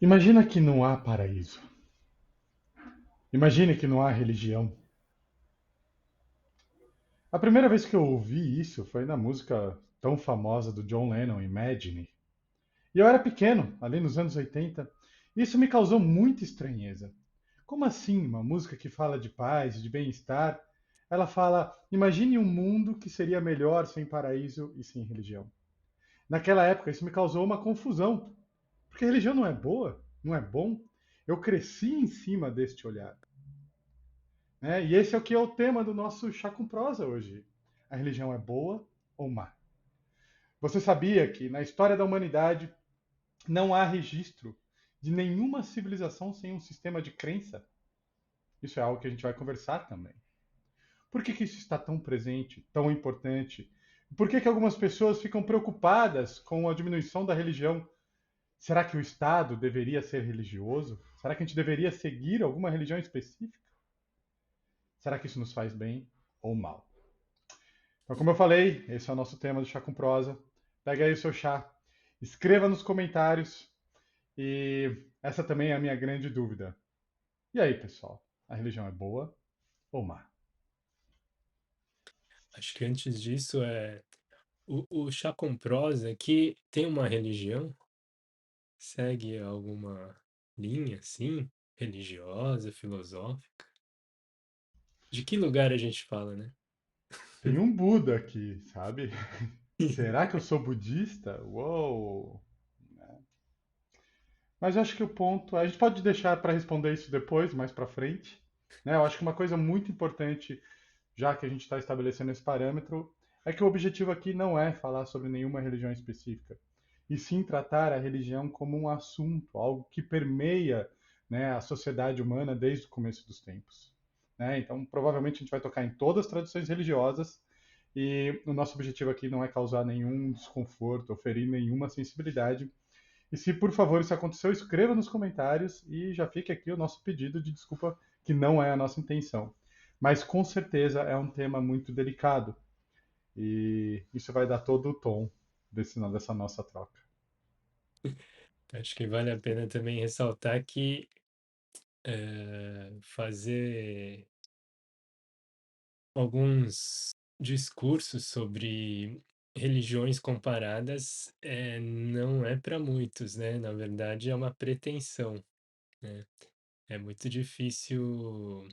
Imagina que não há paraíso. Imagine que não há religião. A primeira vez que eu ouvi isso foi na música tão famosa do John Lennon, Imagine. E eu era pequeno, ali nos anos 80, e isso me causou muita estranheza. Como assim, uma música que fala de paz, de bem-estar, ela fala: imagine um mundo que seria melhor sem paraíso e sem religião. Naquela época, isso me causou uma confusão, porque religião não é boa, não é bom. Eu cresci em cima deste olhar. Né? E esse é o que é o tema do nosso Chá com Prosa hoje. A religião é boa ou má? Você sabia que na história da humanidade não há registro de nenhuma civilização sem um sistema de crença? Isso é algo que a gente vai conversar também. Por que isso está tão presente, tão importante? Por que algumas pessoas ficam preocupadas com a diminuição da religião? Será que o Estado deveria ser religioso? Será que a gente deveria seguir alguma religião específica? Será que isso nos faz bem ou mal? Então, como eu falei, esse é o nosso tema do Chá com Prosa. Pega aí o seu chá, escreva nos comentários e essa também é a minha grande dúvida. E aí, pessoal, a religião é boa ou má? Acho que antes disso o chá com prosa que tem uma religião, segue alguma linha assim, religiosa, filosófica. De que lugar a gente fala, né? Tem um Buda aqui, sabe? Será que eu sou budista? Uou! Mas eu acho que o ponto, a gente pode deixar para responder isso depois, mais para frente. Né? Eu acho que uma coisa muito importante, já que a gente está estabelecendo esse parâmetro, é que o objetivo aqui não é falar sobre nenhuma religião específica, e sim tratar a religião como um assunto, algo que permeia, né, a sociedade humana desde o começo dos tempos. Né? Então, provavelmente a gente vai tocar em todas as tradições religiosas, e o nosso objetivo aqui não é causar nenhum desconforto, oferir nenhuma sensibilidade, e se por favor isso aconteceu, escreva nos comentários e já fique aqui o nosso pedido de desculpa, que não é a nossa intenção. Mas com certeza é um tema muito delicado e isso vai dar todo o tom dessa nossa troca. Acho que vale a pena também ressaltar que fazer alguns discursos sobre religiões comparadas não é para muitos, né? Na verdade, é uma pretensão, né? É muito difícil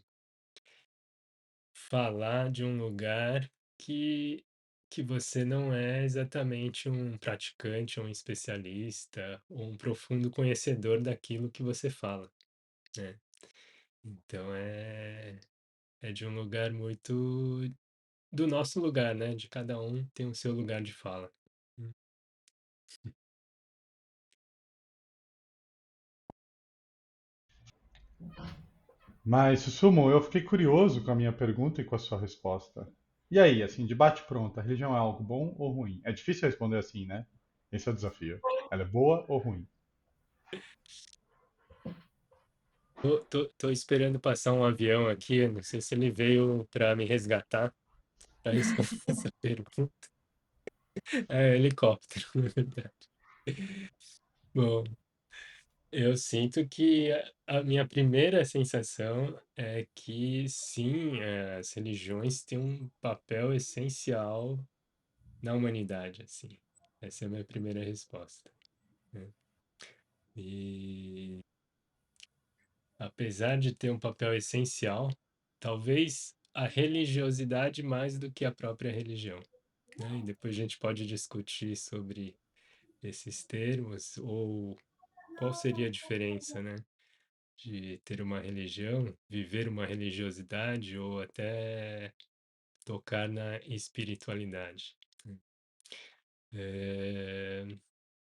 falar de um lugar que que você não é exatamente um praticante, um especialista, ou um profundo conhecedor daquilo que você fala, né. Então é de um lugar muito do nosso lugar, né, de cada um tem o seu lugar de fala. Hum. Mas, Susumo, eu fiquei curioso com a minha pergunta e com a sua resposta. E aí, assim, de bate-pronto, a religião é algo bom ou ruim? É difícil responder assim, né? Esse é o desafio. Ela é boa ou ruim? Tô esperando passar um avião aqui, eu não sei se ele veio para me resgatar, para responder essa pergunta. É helicóptero, na verdade. Bom, eu sinto que a minha primeira sensação é que sim, as religiões têm um papel essencial na humanidade, assim. Essa é a minha primeira resposta, né. E apesar de ter um papel essencial, talvez a religiosidade mais do que a própria religião, né. E depois a gente pode discutir sobre esses termos ou qual seria a diferença, né? De ter uma religião, viver uma religiosidade ou até tocar na espiritualidade, né.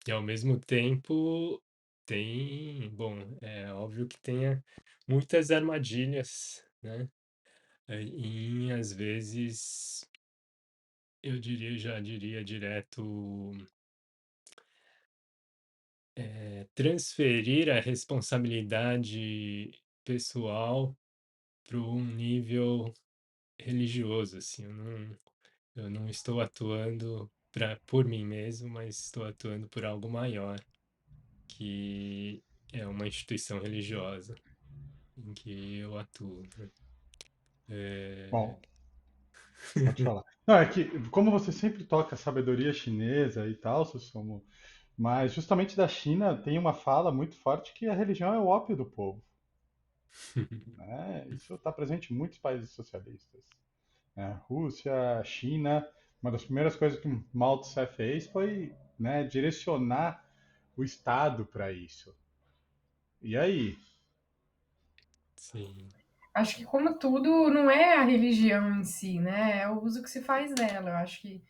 E ao mesmo tempo tem, bom, é óbvio que tenha muitas armadilhas, né, em às vezes, eu diria já diria direto, transferir a responsabilidade pessoal para um nível religioso, assim, eu não estou atuando por mim mesmo, mas estou atuando por algo maior, que é uma instituição religiosa em que eu atuo, né? É, Bom, pode falar. Não, é que, como você sempre toca sabedoria chinesa e tal, Susumu, mas justamente da China tem uma fala muito forte que a religião é o ópio do povo, né? Isso está presente em muitos países socialistas, né? Rússia, China, uma das primeiras coisas que Mao Tse fez foi, né, direcionar o Estado para isso. E aí? sim, Acho que, como tudo, não é a religião em si, né? É o uso que se faz dela. Eu acho que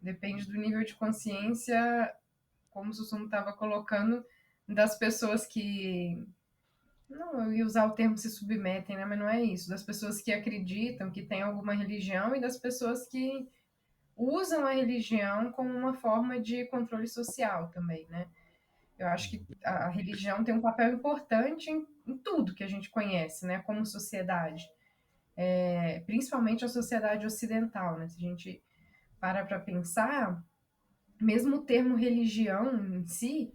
depende do nível de consciência, como o Susumu estava colocando, das pessoas que. Não, eu ia usar o termo se submetem, né? Mas não é isso. Das pessoas que acreditam, que têm alguma religião, e das pessoas que usam a religião como uma forma de controle social também, né? Eu acho que a religião tem um papel importante em tudo que a gente conhece, né? Como sociedade. Principalmente a sociedade ocidental, né? Se a gente para pensar, mesmo o termo religião em si,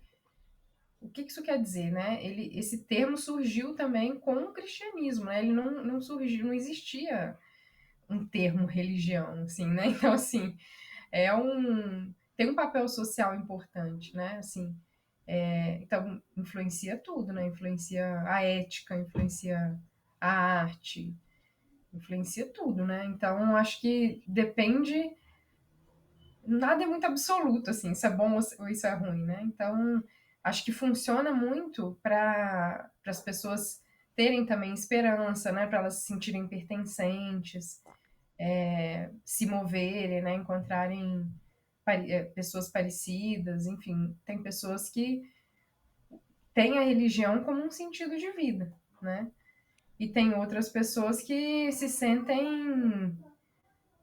o que isso quer dizer, né? Esse termo surgiu também com o cristianismo, né? Ele não surgiu, não existia um termo religião, assim, né? Então, assim, tem um papel social importante, né? Assim, então influencia tudo, né? Influencia a ética, influencia a arte, influencia tudo, né? Então, acho que depende. Nada é muito absoluto, assim, isso é bom ou isso é ruim, né? Então, acho que funciona muito para as pessoas terem também esperança, né? Para elas se sentirem pertencentes, se moverem, né? Encontrarem pessoas parecidas, enfim, tem pessoas que têm a religião como um sentido de vida, né? E tem outras pessoas que se sentem,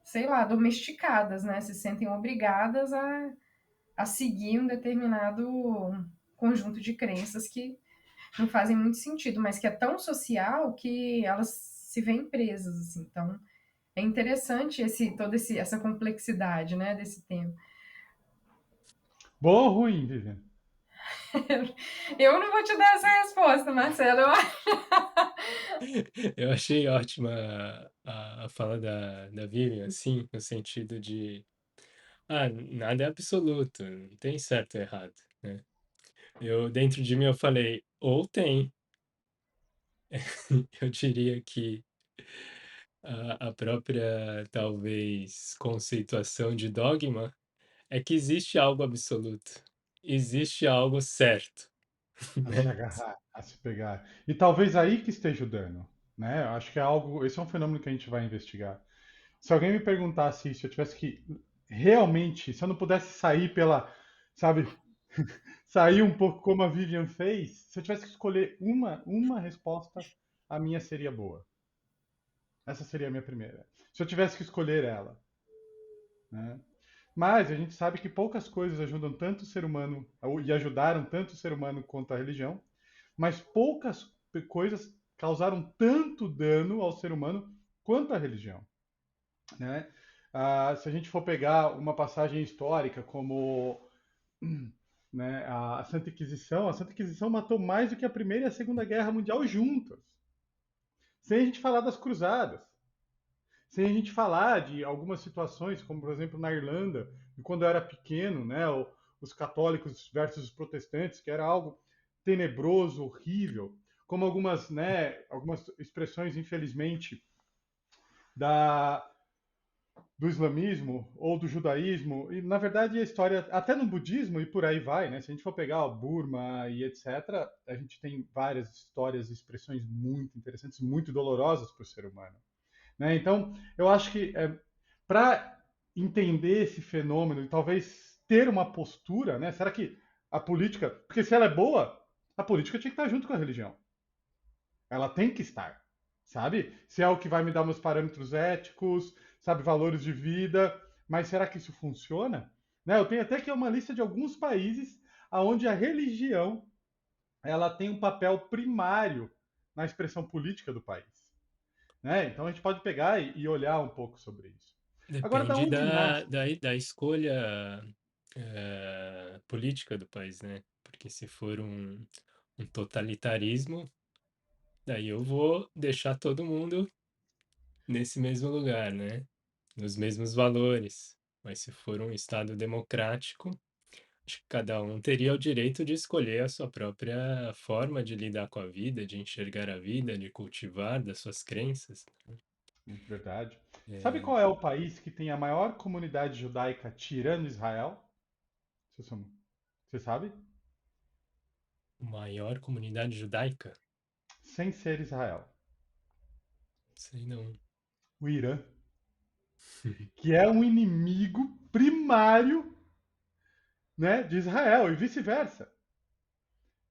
sei lá, domesticadas, né? Se sentem obrigadas a seguir um determinado conjunto de crenças que não fazem muito sentido, mas que é tão social que elas se veem presas, assim. Então, é interessante essa complexidade, né, desse tema. Boa ou ruim, Vivian? Eu não vou te dar essa resposta, Marcelo. eu achei ótima a fala da Vivian, assim, no sentido de, nada é absoluto, não tem certo ou errado, né? Dentro de mim, eu falei, ou tem. Eu diria que a própria, talvez, conceituação de dogma é que existe algo absoluto, existe algo certo, A se né? agarrar, a se pegar. E talvez aí que esteja o dano, né? Eu acho que é algo, esse é um fenômeno que a gente vai investigar. Se alguém me perguntasse se eu tivesse que realmente, se eu não pudesse sair pela, sabe, sair um pouco como a Vivian fez, se eu tivesse que escolher uma resposta, a minha seria boa. Essa seria a minha primeira. Se eu tivesse que escolher ela, né? Mas a gente sabe que poucas coisas ajudam tanto o ser humano e ajudaram tanto o ser humano quanto a religião, mas poucas coisas causaram tanto dano ao ser humano quanto a religião, né? Se a gente for pegar uma passagem histórica como, né, a Santa Inquisição matou mais do que a Primeira e a Segunda Guerra Mundial juntas, sem a gente falar das cruzadas, sem a gente falar de algumas situações, como por exemplo na Irlanda, quando eu era pequeno, né, os católicos versus os protestantes, que era algo tenebroso, horrível, como algumas, né, algumas expressões, infelizmente, da, do islamismo ou do judaísmo, e na verdade a história, até no budismo e por aí vai, né? Se a gente for pegar o Burma e etc., a gente tem várias histórias e expressões muito interessantes, muito dolorosas para o ser humano. Né? Então, eu acho que para entender esse fenômeno e talvez ter uma postura, né? Será que a política, porque se ela é boa, a política tinha que estar junto com a religião. Ela tem que estar, sabe? Se é o que vai me dar meus parâmetros éticos, sabe, valores de vida, mas será que isso funciona? Né? Eu tenho até aqui uma lista de alguns países onde a religião ela tem um papel primário na expressão política do país. Né? Então a gente pode pegar e olhar um pouco sobre isso. Agora, da Depende onde nasce? da escolha política do país, né? Porque se for um totalitarismo, daí eu vou deixar todo mundo nesse mesmo lugar, né? Nos mesmos valores. Mas se for um Estado democrático, acho que cada um teria o direito de escolher a sua própria forma de lidar com a vida, de enxergar a vida, de cultivar das suas crenças. Muito verdade. Sabe É, qual é o país que tem a maior comunidade judaica tirando Israel? Você você sabe? maior comunidade judaica? Sem ser Israel. Sei não. O Irã, que é um inimigo primário, né, de Israel e vice-versa,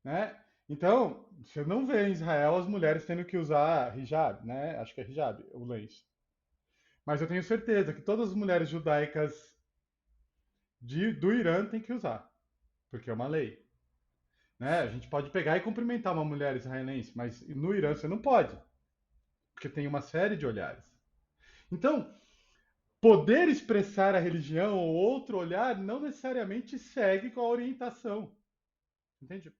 né? Então, você não vê em Israel as mulheres tendo que usar hijab, né? Acho que é hijab, o lenço. Mas eu tenho certeza que todas as mulheres judaicas do Irã têm que usar, porque é uma lei. Né? A gente pode pegar e cumprimentar uma mulher israelense, mas no Irã você não pode, porque tem uma série de olhares. Então, poder expressar a religião ou outro olhar não necessariamente segue com a orientação. Entende?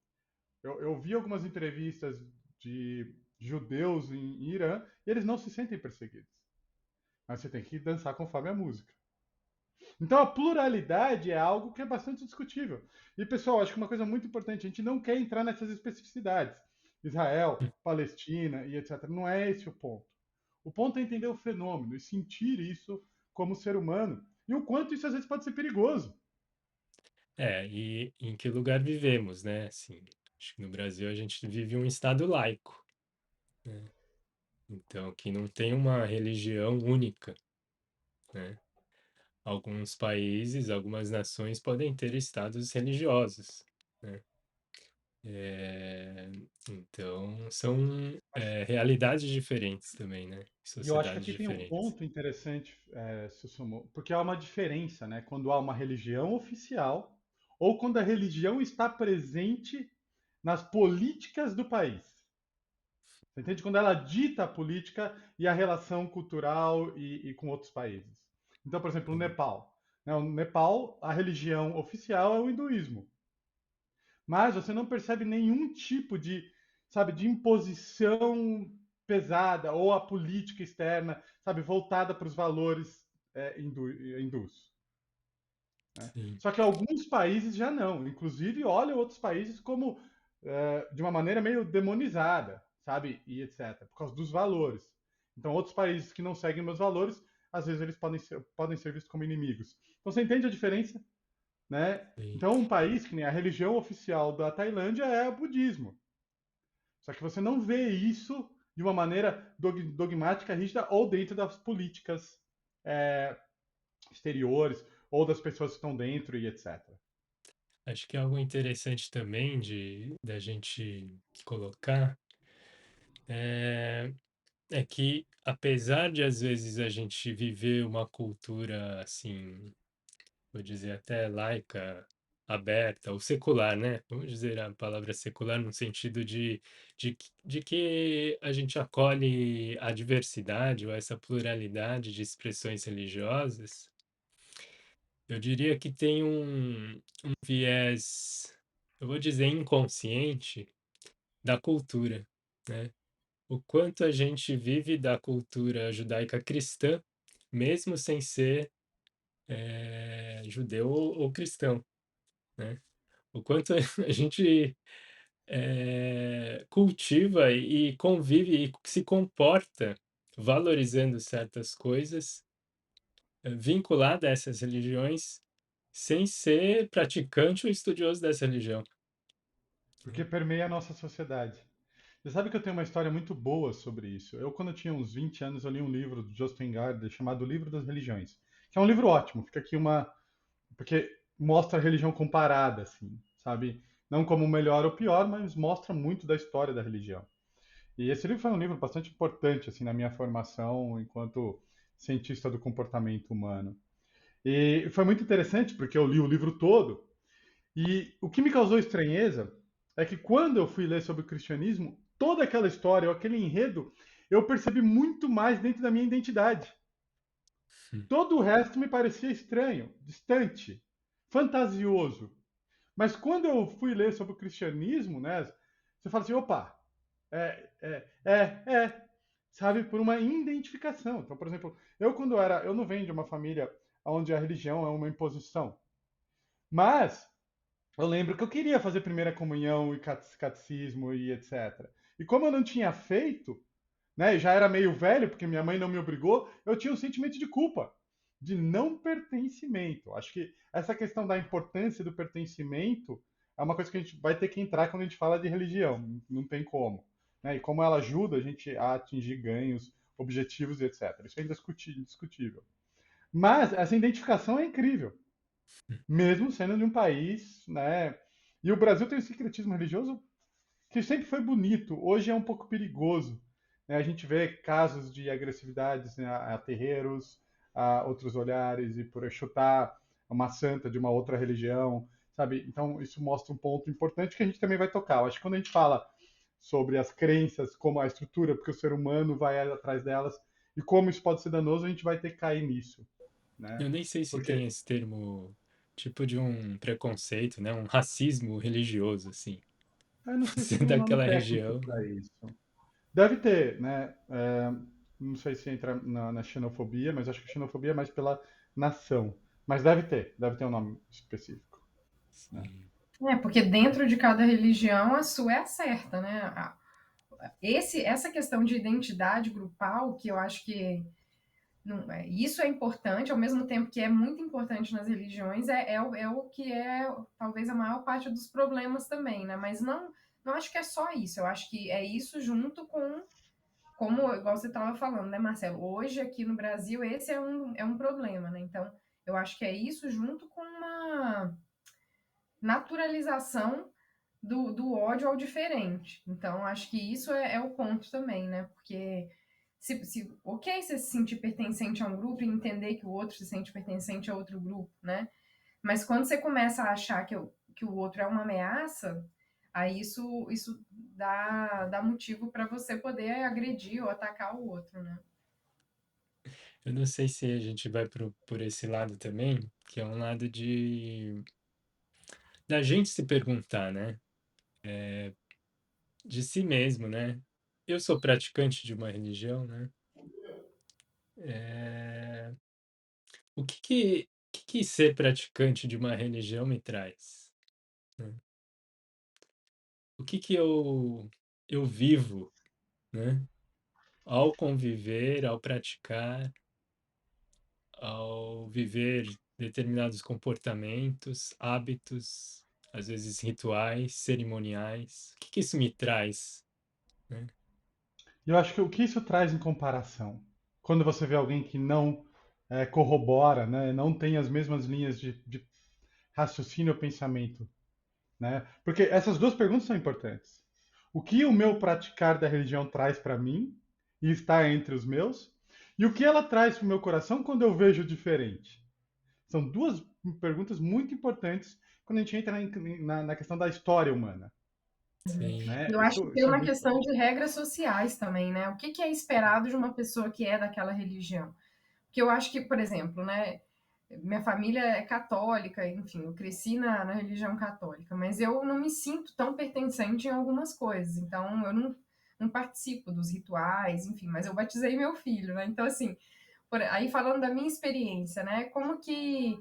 Eu vi algumas entrevistas de judeus em Irã e eles não se sentem perseguidos. Mas você tem que dançar conforme a música. Então a pluralidade é algo que é bastante discutível. E pessoal, acho que uma coisa muito importante, a gente não quer entrar nessas especificidades. Israel, Palestina e etc. Não é esse o ponto. O ponto é entender o fenômeno e sentir isso como ser humano e o quanto isso às vezes pode ser perigoso. E em que lugar vivemos, né? Assim, acho que no Brasil a gente vive um estado laico, né? Então, que não tem uma religião única, né? Alguns países, algumas nações podem ter estados religiosos, né? É, então, são realidades diferentes também, né? E eu acho que Sociedades aqui tem um diferentes. ponto interessante, Susumu, porque há uma diferença, né? Quando há uma religião oficial ou quando a religião está presente nas políticas do país. Você entende? Quando ela dita a política e a relação cultural e com outros países. Então, por exemplo, o Sim, Nepal. Né? O Nepal, a religião oficial é o hinduísmo. Mas você não percebe nenhum tipo de, sabe, de imposição pesada ou a política externa, sabe, voltada para os valores hindus. Né? sim, Só que alguns países já não. Inclusive, olham outros países como de uma maneira meio demonizada, sabe? E etc. Por causa dos valores. Então, outros países que não seguem meus valores, às vezes eles podem ser vistos como inimigos. Então, você entende a diferença? Né? sim. Então, um país que nem a religião oficial da Tailândia é o budismo. Só que você não vê isso de uma maneira dogmática, rígida ou dentro das políticas é, exteriores ou das pessoas que estão dentro e etc. Acho que é algo interessante também da gente colocar é, é que, apesar de às vezes a gente viver uma cultura assim, vou dizer até laica, aberta, ou secular, né? Vamos dizer a palavra secular no sentido de que a gente acolhe a diversidade ou essa pluralidade de expressões religiosas, eu diria que tem um viés, eu vou dizer inconsciente, da cultura, né? O quanto a gente vive da cultura judaica cristã, mesmo sem ser judeu ou cristão, né? O quanto a gente cultiva e convive e se comporta valorizando certas coisas vinculada a essas religiões sem ser praticante ou estudioso dessa religião. Porque permeia a nossa sociedade. Você sabe que eu tenho uma história muito boa sobre isso. Eu, quando eu tinha uns 20 anos, eu li um livro do Justin Gardner chamado O Livro das Religiões, que é um livro ótimo. Fica aqui uma... Porque mostra a religião comparada, assim, sabe? Não como melhor ou pior, mas mostra muito da história da religião. E esse livro foi um livro bastante importante, assim, na minha formação enquanto cientista do comportamento humano. E foi muito interessante porque eu li o livro todo e o que me causou estranheza é que quando eu fui ler sobre o cristianismo, toda aquela história, aquele enredo, eu percebi muito mais dentro da minha identidade. Hum. Todo o resto me parecia estranho, distante, fantasioso. Mas quando eu fui ler sobre o cristianismo, né, Você fala assim, opa, sabe, por uma identificação. Então, por exemplo, eu não venho de uma família onde a religião é uma imposição, mas eu lembro que eu queria fazer primeira comunhão e catecismo e etc. E como eu não tinha feito, né, já era meio velho, porque minha mãe não me obrigou, eu tinha um sentimento de culpa, de não pertencimento. Acho que essa questão da importância do pertencimento é uma coisa que a gente vai ter que entrar quando a gente fala de religião, não tem como. Né? E como ela ajuda a gente a atingir ganhos, objetivos e etc. Isso é indiscutível. Mas essa identificação é incrível, mesmo sendo de um país, né? E o Brasil tem um sincretismo religioso que sempre foi bonito, hoje é um pouco perigoso. Né? A gente vê casos de agressividades, né, a terreiros, a outros olhares, e por chutar uma santa de uma outra religião, sabe? Então, isso mostra um ponto importante que a gente também vai tocar. Eu acho que quando a gente fala sobre as crenças, como a estrutura, porque o ser humano vai atrás delas, e como isso pode ser danoso, a gente vai ter que cair nisso. Né? Eu nem sei se Porque tem esse termo, tipo de um preconceito, né? Um racismo religioso, assim. eu não sei se Você é tem um nome daquela técnico região, para isso. Deve ter, né? Não sei se entra na xenofobia, mas acho que xenofobia é mais pela nação. Mas deve ter um nome específico. Né? assim. Porque dentro de cada religião a sua é a certa, né? Essa questão de identidade grupal, que eu acho que não, isso é importante, ao mesmo tempo que é muito importante nas religiões, é o que é talvez a maior parte dos problemas também, né? Mas não acho que é só isso, eu acho que é isso junto com, como igual você estava falando, né, Marcelo? Hoje aqui no Brasil esse é um problema, né? Então eu acho que é isso junto com uma naturalização do ódio ao diferente. Então, acho que isso é o ponto também, né? Porque ok, você se sentir pertencente a um grupo e entender que o outro se sente pertencente a outro grupo, né? Mas quando você começa a achar que o outro é uma ameaça, aí isso dá motivo para você poder agredir ou atacar o outro, né? Eu não sei se a gente vai por esse lado também, que é um lado de da gente se perguntar, né? De si mesmo, né? Eu sou praticante de uma religião, né? É, o que ser praticante de uma religião me traz, né? O que eu vivo, né? Ao conviver, ao praticar, ao viver determinados comportamentos, hábitos, às vezes rituais, cerimoniais. O que isso me traz, né? E eu acho que o que isso traz em comparação? Quando você vê alguém que não corrobora, né, não tem as mesmas linhas de raciocínio ou pensamento. Né? Porque essas duas perguntas são importantes. O que o meu praticar da religião traz para mim e está entre os meus? E o que ela traz para o meu coração quando eu vejo diferente? São duas perguntas muito importantes quando a gente entra na questão da história humana. Sim. Né? Eu acho que tem Isso é uma muito questão importante. de regras sociais também, né? O que é esperado de uma pessoa que é daquela religião? Porque eu acho que, por exemplo, né? Minha família é católica, enfim, eu cresci na religião católica, mas eu não me sinto tão pertencente em algumas coisas, então eu não participo dos rituais, enfim, mas eu batizei meu filho, né? Então, assim, aí falando da minha experiência, né? Como que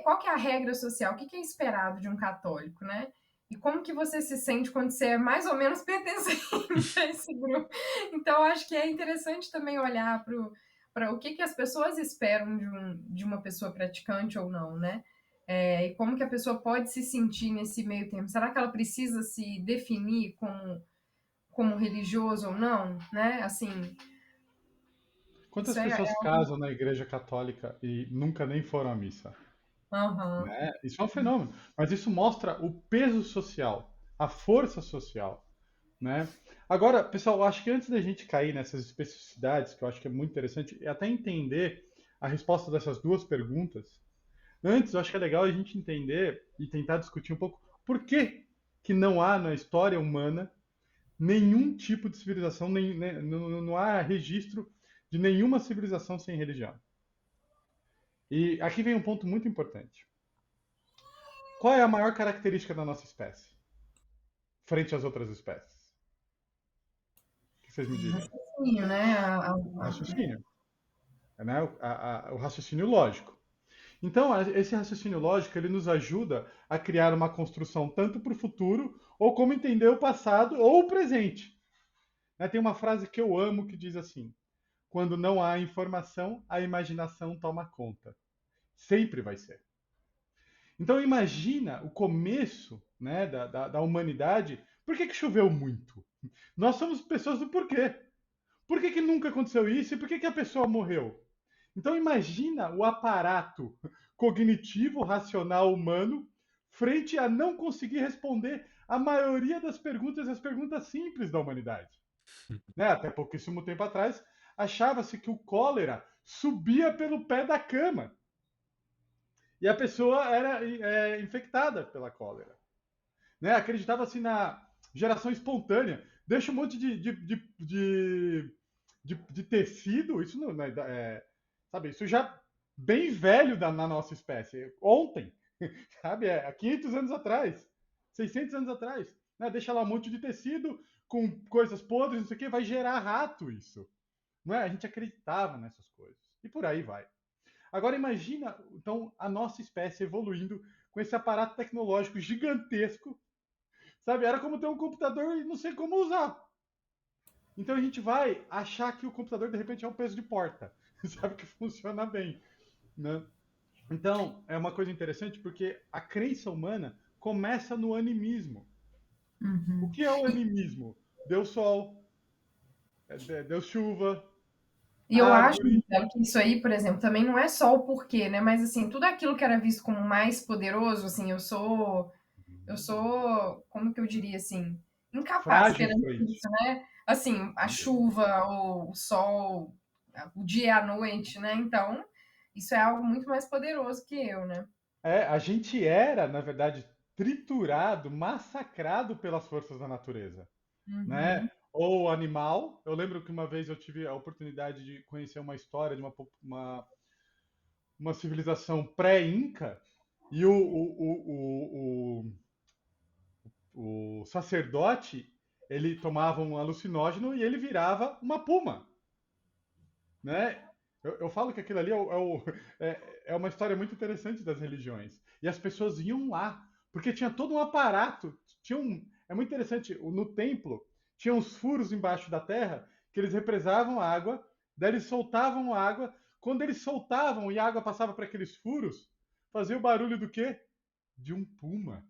qual que é a regra social? O que é esperado de um católico, né? E como que você se sente quando você é mais ou menos pertencente a esse grupo? Então, acho que é interessante também olhar para o que as pessoas esperam de uma pessoa praticante ou não, né? E como que a pessoa pode se sentir nesse meio termo? Será que ela precisa se definir como religioso ou não, né? Assim, Quantas isso é pessoas casam na igreja católica e nunca nem foram à missa? uhum. Né? Isso é um fenômeno. Mas isso mostra o peso social, a força social. Né? Agora, pessoal, eu acho que antes da gente cair nessas especificidades, que eu acho que é muito interessante, é até entender a resposta dessas duas perguntas. Antes, eu acho que é legal a gente entender e tentar discutir um pouco por que não há na história humana nenhum tipo de civilização, não há registro de nenhuma civilização sem religião. E aqui vem um ponto muito importante. Qual é a maior característica da nossa espécie? frente às outras espécies? O que vocês me dizem? Raciocínio, né? O raciocínio, né? O raciocínio lógico. Então, esse raciocínio lógico ele nos ajuda a criar uma construção tanto para o futuro, ou como entender o passado ou o presente. Né? Tem uma frase que eu amo que diz assim: quando não há informação, a imaginação toma conta. Sempre vai ser. Então imagina o começo, né, da humanidade. Por que choveu muito? Nós somos pessoas do porquê. Por que nunca aconteceu isso e por que a pessoa morreu? Então imagina o aparato cognitivo, racional humano frente a não conseguir responder a maioria das perguntas, as perguntas simples da humanidade. Né? Até pouquíssimo tempo atrás, achava-se que o cólera subia pelo pé da cama e a pessoa era infectada pela cólera. Né? Acreditava-se na geração espontânea. Deixa um monte de tecido, isso não, sabe, isso já bem velho na nossa espécie. Ontem, sabe, há 500 anos atrás, 600 anos atrás. Né? Deixa lá um monte de tecido com coisas podres, não sei o que, vai gerar rato isso. Não é? A gente acreditava nessas coisas. E por aí vai. Agora imagina, então, a nossa espécie evoluindo com esse aparato tecnológico gigantesco, sabe? Era como ter um computador e não sei como usar. Então a gente vai achar que o computador de repente é um peso de porta, sabe? Que funciona bem, né? Então é uma coisa interessante porque a crença humana começa no animismo. O Uhum. que é o animismo? Deu sol, deu chuva, E eu acho, árvore. Marcelo, que isso aí, por exemplo, também não é só o porquê, né? Mas assim, tudo aquilo que era visto como mais poderoso, assim, eu sou, como que eu diria assim, incapaz Frágil perante frente. isso, né? Assim, a chuva, o sol, o dia e a noite, né? Então, isso é algo muito mais poderoso que eu, né? A gente era, na verdade, triturado, massacrado pelas forças da natureza, né? Uhum. Ou animal. Eu lembro que uma vez eu tive a oportunidade de conhecer uma história de uma civilização pré-inca e o sacerdote ele tomava um alucinógeno e ele virava uma puma, né? Eu falo que aquilo ali é uma história muito interessante das religiões. E as pessoas iam lá, porque tinha todo um aparato. É muito interessante, no templo, tinha uns furos embaixo da terra que eles represavam água, daí eles soltavam água. Quando eles soltavam e a água passava para aqueles furos, fazia o barulho do quê? De um puma.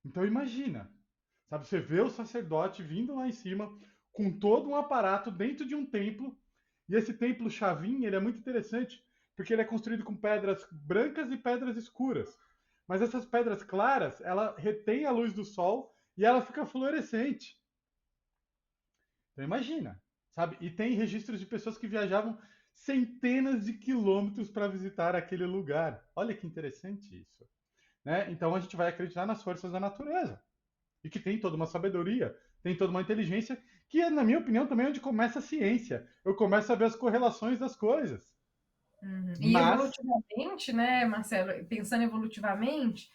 Então imagina, sabe, você vê o sacerdote vindo lá em cima com todo um aparato dentro de um templo, e esse templo Chavin, ele é muito interessante, porque ele é construído com pedras brancas e pedras escuras. Mas essas pedras claras, ela retém a luz do sol e ela fica fluorescente. Então imagina, sabe? E tem registros de pessoas que viajavam centenas de quilômetros para visitar aquele lugar. Olha que interessante isso, né? Então a gente vai acreditar nas forças da natureza e que tem toda uma sabedoria, tem toda uma inteligência, que é, na minha opinião, também onde começa a ciência. Eu começo a ver as correlações das coisas. Uhum. E Mas, evolutivamente, né, Marcelo, pensando evolutivamente,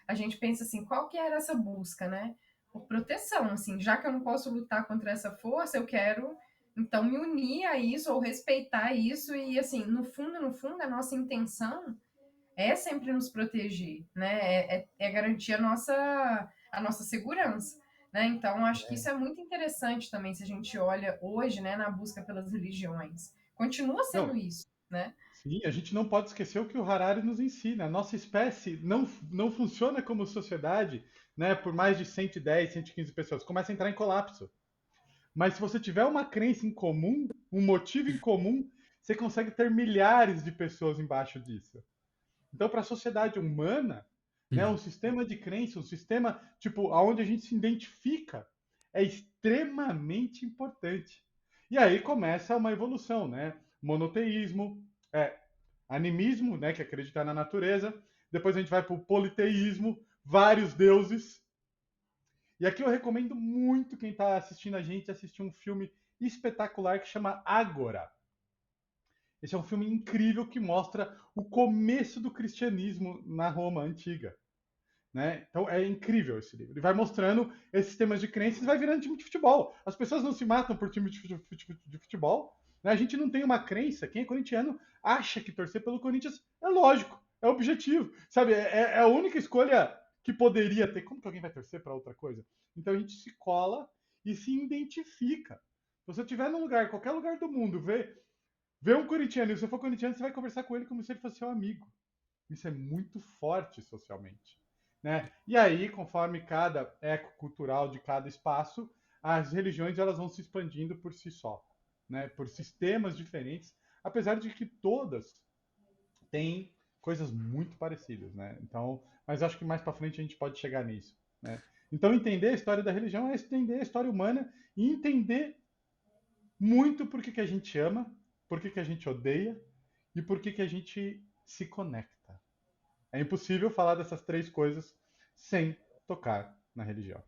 a gente pensa assim, qual que era essa busca, né? Por proteção, assim, já que eu não posso lutar contra essa força, eu quero então me unir a isso ou respeitar isso e assim, no fundo, a nossa intenção é sempre nos proteger, né? É garantir a nossa segurança, né? Então, acho que isso é muito interessante também se a gente olha hoje, né, na busca pelas religiões. Continua sendo não, isso, né? sim, a gente não pode esquecer o que o Harari nos ensina. A nossa espécie não funciona como sociedade, né, por mais de 110, 115 pessoas. Começa a entrar em colapso. Mas se você tiver uma crença em comum, um motivo em comum, você consegue ter milhares de pessoas embaixo disso. Então, para a sociedade humana, né, um sistema de crença, um sistema tipo aonde a gente se identifica, é extremamente importante. E aí começa uma evolução, né? Monoteísmo, animismo, né, que é acreditar na natureza. Depois a gente vai para o politeísmo, vários deuses. E aqui eu recomendo muito quem está assistindo a gente assistir um filme espetacular que chama Ágora. Esse é um filme incrível que mostra o começo do cristianismo na Roma antiga. né? Então é incrível esse livro. Ele vai mostrando esses temas de crenças e vai virando time de futebol. As pessoas não se matam por time de futebol. Né? A gente não tem uma crença. Quem é corintiano acha que torcer pelo Corinthians é lógico, é objetivo. Sabe? É a única escolha que poderia ter. Como que alguém vai torcer para outra coisa? Então a gente se cola e se identifica. Se você estiver num lugar, qualquer lugar do mundo, vê um corintiano, e se você for corintiano, você vai conversar com ele como se ele fosse seu amigo. Isso é muito forte socialmente. Né? E aí, conforme cada eco cultural de cada espaço, as religiões elas vão se expandindo por si só, né? Por sistemas diferentes, apesar de que todas têm coisas muito parecidas, né? Então, mas acho que mais para frente a gente pode chegar nisso, né? Então, entender a história da religião é entender a história humana e entender muito por que a gente ama, por que a gente odeia e por que a gente se conecta. É impossível falar dessas três coisas sem tocar na religião.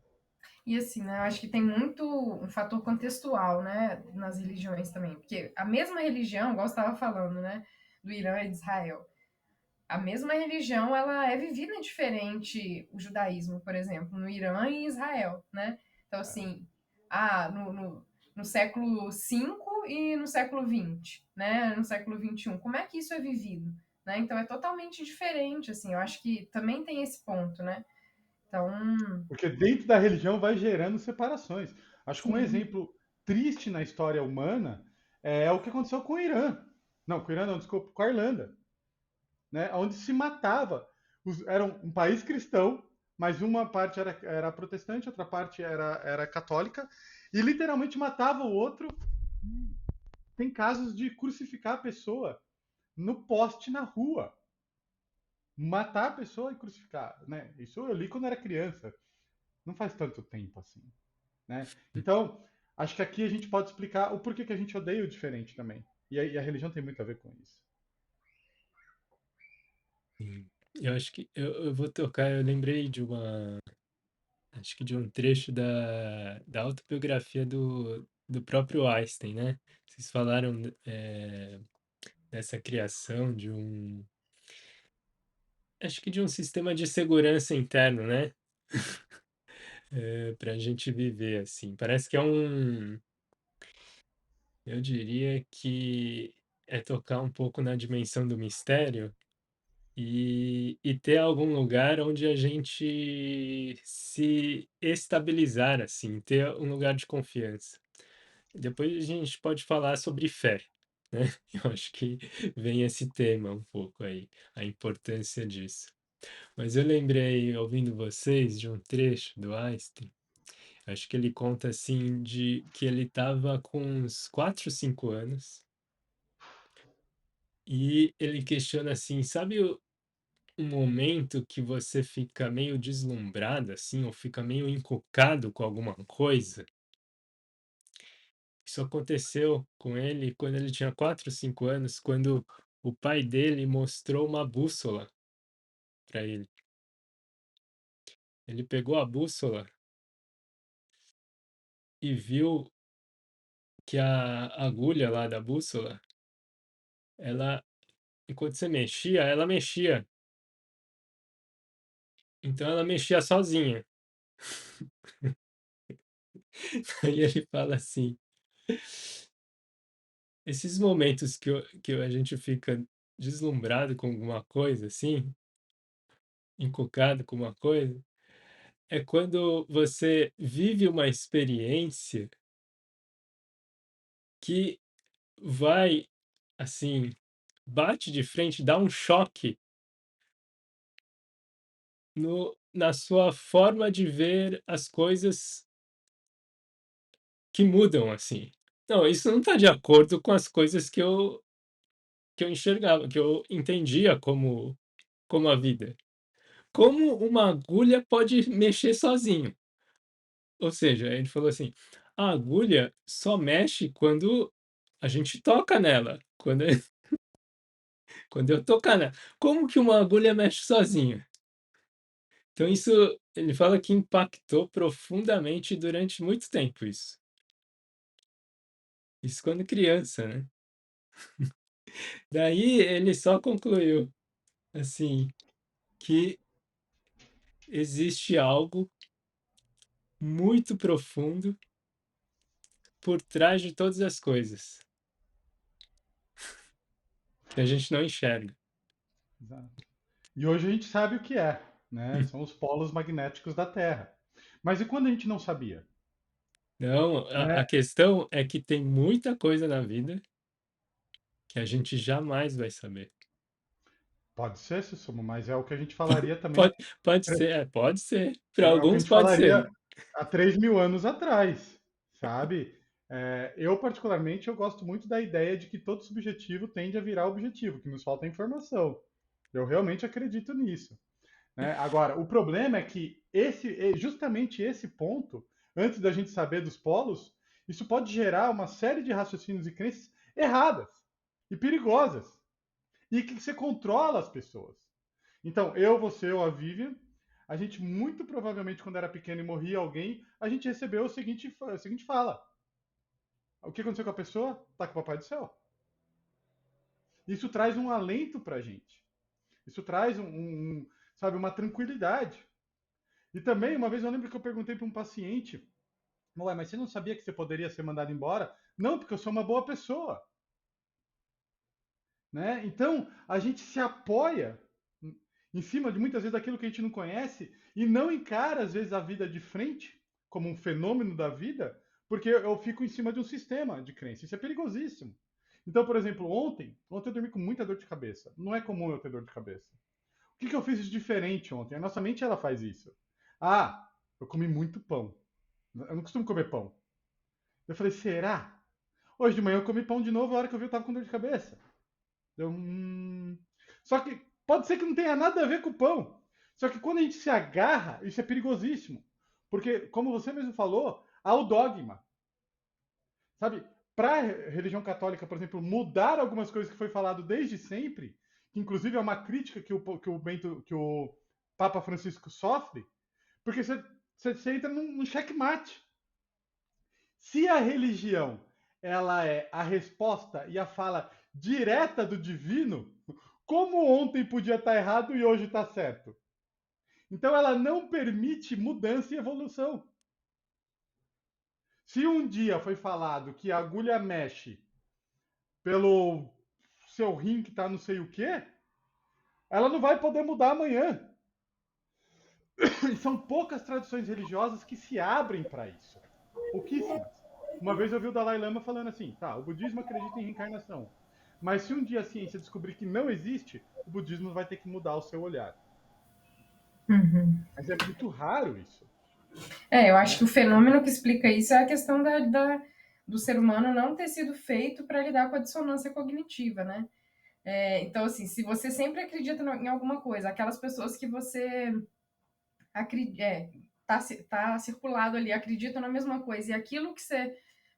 E assim, né, eu acho que tem muito um fator contextual, né, nas religiões também, porque a mesma religião, igual você estava falando, né, do Irã e de Israel, a mesma religião, ela é vivida diferente, o judaísmo, por exemplo, no Irã e Israel, né? Então, assim, no século V e no século XX, né? No século XXI, como é que isso é vivido? Né? Então, é totalmente diferente, assim, eu acho que também tem esse ponto, né? Então, Porque dentro da religião vai gerando separações. Acho que um sim, exemplo triste na história humana é o que aconteceu com o Irã. Não, com o Irã não, desculpa, com a Irlanda. Né? Onde se matava. Era um país cristão, mas uma parte era protestante, outra parte era católica, e literalmente matava o outro. Tem casos de crucificar a pessoa no poste na rua. Matar a pessoa e crucificar, né? Isso eu li quando era criança. Não faz tanto tempo assim, né? Então, acho que aqui a gente pode explicar o porquê que a gente odeia o diferente também. E a religião tem muito a ver com isso. Sim. Eu acho que eu vou tocar, eu lembrei de uma, acho que de um trecho da autobiografia do próprio Einstein, né? Vocês falaram dessa criação de um, acho que de um sistema de segurança interno, né? Para a gente viver assim. Parece que é um, eu diria que é tocar um pouco na dimensão do mistério e ter algum lugar onde a gente se estabilizar, assim, ter um lugar de confiança. Depois a gente pode falar sobre fé, né? Eu acho que vem esse tema um pouco aí, a importância disso. Mas eu lembrei, ouvindo vocês, de um trecho do Einstein. Acho que ele conta assim de que ele estava com uns 4, 5 anos e ele questiona assim, sabe um momento que você fica meio deslumbrado, assim, ou fica meio encucado com alguma coisa? Isso aconteceu com ele quando ele tinha 4, 5 anos, quando o pai dele mostrou uma bússola para ele. Ele pegou a bússola e viu que a agulha lá da bússola, ela, enquanto você mexia, ela mexia. Então ela mexia sozinha. Aí ele fala assim: esses momentos a gente fica deslumbrado com alguma coisa, assim, encucado com uma coisa, é quando você vive uma experiência que vai, assim, bate de frente, dá um choque no, na sua forma de ver as coisas que mudam, assim. Não, isso não está de acordo com as coisas que eu enxergava, que eu entendia como a vida. Como uma agulha pode mexer sozinho? Ou seja, ele falou assim: a agulha só mexe quando a gente toca nela, quando, quando eu tocar nela. Como que uma agulha mexe sozinha? Então, isso ele fala que impactou profundamente durante muito tempo isso. Isso quando criança, né? Daí ele só concluiu assim que existe algo muito profundo por trás de todas as coisas que a gente não enxerga. Exato. E hoje a gente sabe o que é, né? São os polos magnéticos da Terra. Mas e quando a gente não sabia? Não, a Né? questão é que tem muita coisa na vida que a gente jamais vai saber. Pode ser, Susumu, mas é o que a gente falaria também. Pode, pode ser. Para É o que a alguns gente pode ser. falaria há 3.000 anos atrás, sabe? Eu, particularmente, eu gosto muito da ideia de que todo subjetivo tende a virar objetivo, que nos falta informação. Eu realmente acredito nisso. Né? Agora, o problema é que justamente esse ponto, antes da gente saber dos polos, isso pode gerar uma série de raciocínios e crenças erradas e perigosas, e que você controla as pessoas. Então, eu, você ou a Vivian, a gente muito provavelmente, quando era pequeno e morria alguém, a gente recebeu a seguinte fala. O que aconteceu com a pessoa? Tá com o Papai do Céu. Isso traz um alento pra gente. Isso traz sabe, uma tranquilidade. E também, uma vez eu lembro que eu perguntei para um paciente, ué, mas você não sabia que você poderia ser mandado embora? Não, porque eu sou uma boa pessoa. Né? Então, a gente se apoia em cima de muitas vezes daquilo que a gente não conhece e não encara, às vezes, a vida de frente como um fenômeno da vida, porque eu fico em cima de um sistema de crença. Isso é perigosíssimo. Então, por exemplo, ontem eu dormi com muita dor de cabeça. Não é comum eu ter dor de cabeça. O que eu fiz de diferente ontem? A nossa mente ela faz isso. Ah, eu comi muito pão. Eu não costumo comer pão. Eu falei, será? Hoje de manhã eu comi pão de novo, a hora que eu vi eu tava com dor de cabeça. Eu. Só que pode ser que não tenha nada a ver com o pão. Só que quando a gente se agarra, isso é perigosíssimo. Porque, como você mesmo falou, há o dogma. Sabe? Para a religião católica, por exemplo, mudar algumas coisas que foi falado desde sempre, que inclusive é uma crítica que o Papa Francisco sofre, porque você entra num checkmate. Se a religião ela é a resposta e a fala direta do divino, como ontem podia estar errado e hoje está certo? Então ela não permite mudança e evolução. Se um dia foi falado que a agulha mexe pelo seu rim que está não sei o quê, ela não vai poder mudar amanhã. E são poucas tradições religiosas que se abrem para isso. Pouquíssimas. Uma vez eu vi o Dalai Lama falando assim, tá, o budismo acredita em reencarnação. Mas se um dia a ciência descobrir que não existe, o budismo vai ter que mudar o seu olhar. Uhum. Mas é muito raro isso. Eu acho Né? que o fenômeno que explica isso é a questão do ser humano não ter sido feito para lidar com a dissonância cognitiva, né? Então, assim, se você sempre acredita em alguma coisa, aquelas pessoas que você tá circulado ali, acreditam na mesma coisa, e aquilo que você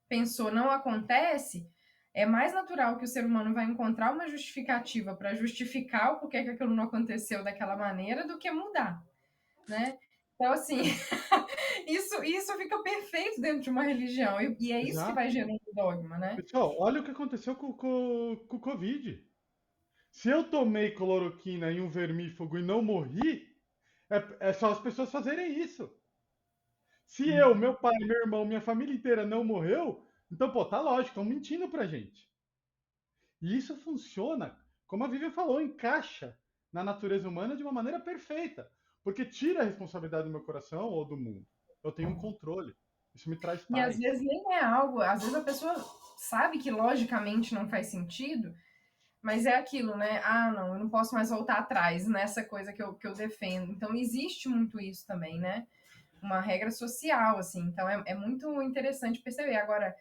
pensou não acontece, é mais natural que o ser humano vai encontrar uma justificativa para justificar o porquê que aquilo não aconteceu daquela maneira do que mudar, né? Então, assim, isso fica perfeito dentro de uma religião, e é isso que vai Exato. gerando dogma, né? Pessoal, olha o que aconteceu com o Covid. Se eu tomei cloroquina em um vermífugo e não morri, é só as pessoas fazerem isso. Se eu, meu pai, meu irmão, minha família inteira não morreu, então, pô, tá lógico, estão mentindo pra gente. E isso funciona, como a Vivian falou, encaixa na natureza humana de uma maneira perfeita. Porque tira a responsabilidade do meu coração ou do mundo. Eu tenho um controle. Isso me traz E às paz. vezes nem é algo, às vezes a pessoa sabe que logicamente não faz sentido, mas é aquilo, né? Ah, não, eu não posso mais voltar atrás nessa coisa que eu defendo. Então existe muito isso também, né? Uma regra social, assim. Então é muito interessante perceber. Agora,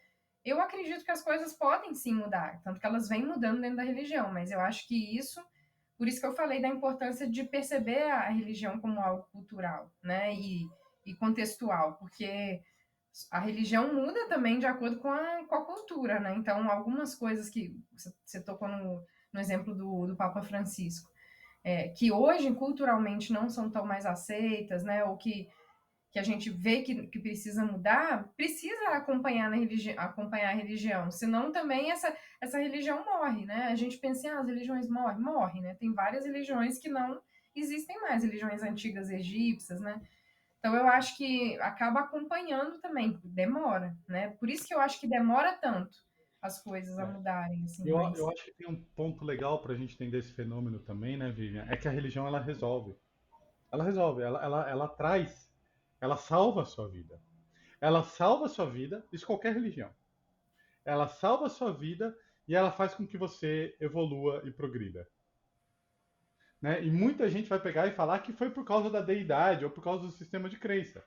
eu acredito que as coisas podem sim mudar, tanto que elas vêm mudando dentro da religião, mas eu acho que por isso que eu falei da importância de perceber a religião como algo cultural, né? E contextual, porque a religião muda também de acordo com a cultura, né? Então, algumas coisas que você tocou no exemplo do Papa Francisco, que hoje culturalmente não são tão mais aceitas, né? Ou que a gente vê que precisa mudar, precisa acompanhar a religião, senão também essa religião morre, né? A gente pensa, as religiões morrem, né? Tem várias religiões que não existem mais religiões antigas egípcias, né? Então eu acho que acaba acompanhando também, demora, né? Por isso que eu acho que demora tanto as coisas a É. mudarem, assim, Eu mas acho que tem um ponto legal para a gente entender esse fenômeno também, né, Vivian? É que a religião ela resolve. Ela resolve, ela traz, ela salva a sua vida. Ela salva a sua vida, isso qualquer religião. Ela salva a sua vida e ela faz com que você evolua e progrida. Né? E muita gente vai pegar e falar que foi por causa da deidade ou por causa do sistema de crença.